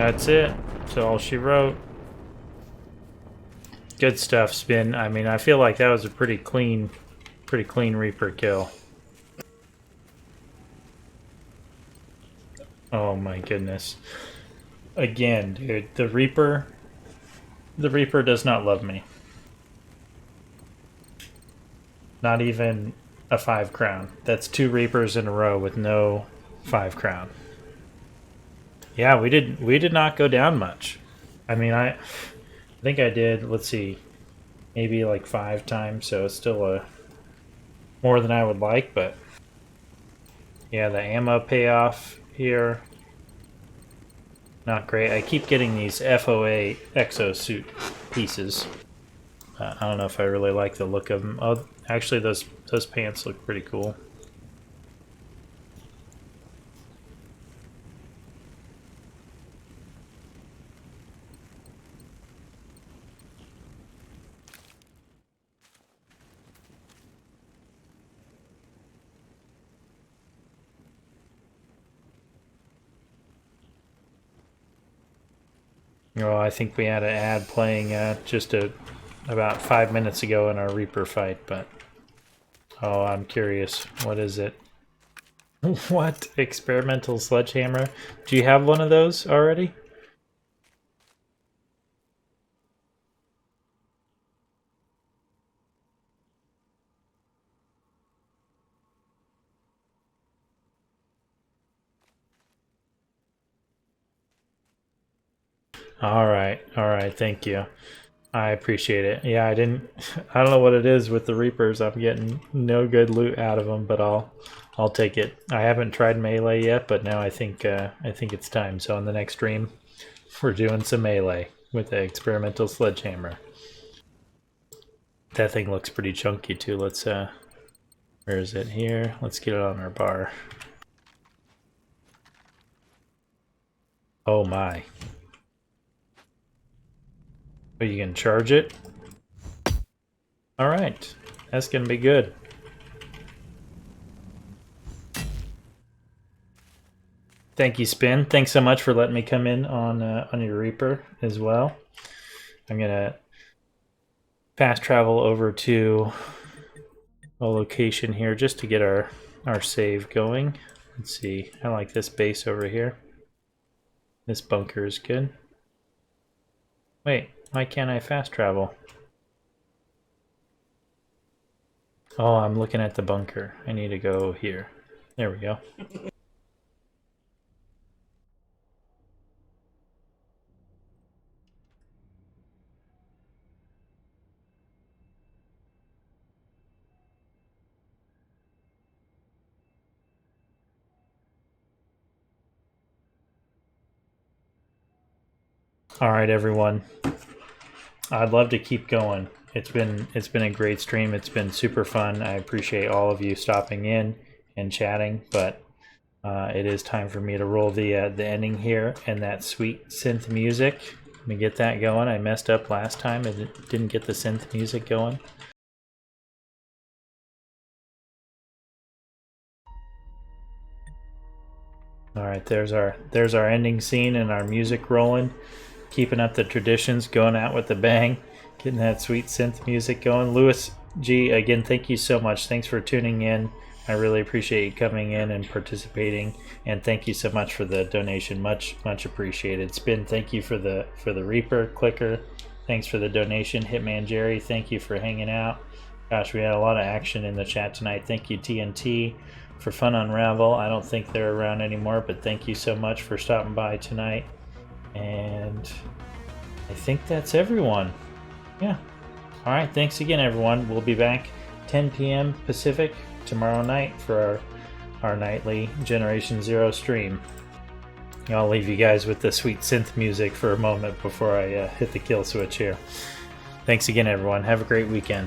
That's it. That's all she wrote. Good stuff, Spin. I mean, I feel like that was a pretty clean Reaper kill. Oh my goodness. Again, dude, the Reaper does not love me. Not even a 5 crown. That's 2 Reapers in a row with no 5 crown. Yeah, we did not go down much. I mean, I think I did, let's see, maybe like 5 times, so it's still more than I would like, but yeah, the ammo payoff here, not great. I keep getting these FOA exosuit pieces. I don't know if I really like the look of them. Oh, actually, those pants look pretty cool. Oh, I think we had an ad playing just about 5 minutes ago in our Reaper fight, but oh, I'm curious. What is it? What? Experimental sledgehammer? Do you have one of those already? All right, thank you. I appreciate it. Yeah, I don't know what it is with the Reapers. I'm getting no good loot out of them, but I'll take it. I haven't tried melee yet, but now I think it's time. So on the next stream, we're doing some melee with the experimental sledgehammer. That thing looks pretty chunky too. Let's where is it? Here. Let's get it on our bar. Oh my. Are you gonna charge it? Alright. That's gonna be good. Thank you, Spin. Thanks so much for letting me come in on your Reaper as well. I'm gonna fast travel over to a location here just to get our save going. Let's see. I like this base over here. This bunker is good. Wait, why can't I fast travel? Oh, I'm looking at the bunker. I need to go here. There we go. All right, everyone. I'd love to keep going. It's been a great stream. It's been super fun. I appreciate all of you stopping in and chatting, but it is time for me to roll the ending here and that sweet synth music. Let me get that going. I messed up last time and didn't get the synth music going. All right, there's our ending scene and our music rolling. Keeping up the traditions, going out with a bang, getting that sweet synth music going. Lewis G, again, thank you so much. Thanks for tuning in. I really appreciate you coming in and participating, and thank you so much for the donation. Much appreciated. Spin, thank you for the Reaper. Clicker, thanks for the donation. Hitman Jerry, thank you for hanging out. Gosh, we had a lot of action in the chat tonight. Thank you, TNT, for Fun Unravel. I don't think they're around anymore, but thank you so much for stopping by tonight. And I think that's everyone. Yeah. All right. Thanks again, everyone. We'll be back 10 p.m. Pacific tomorrow night for our nightly Generation Zero stream. I'll leave you guys with the sweet synth music for a moment before I hit the kill switch here. Thanks again, everyone. Have a great weekend.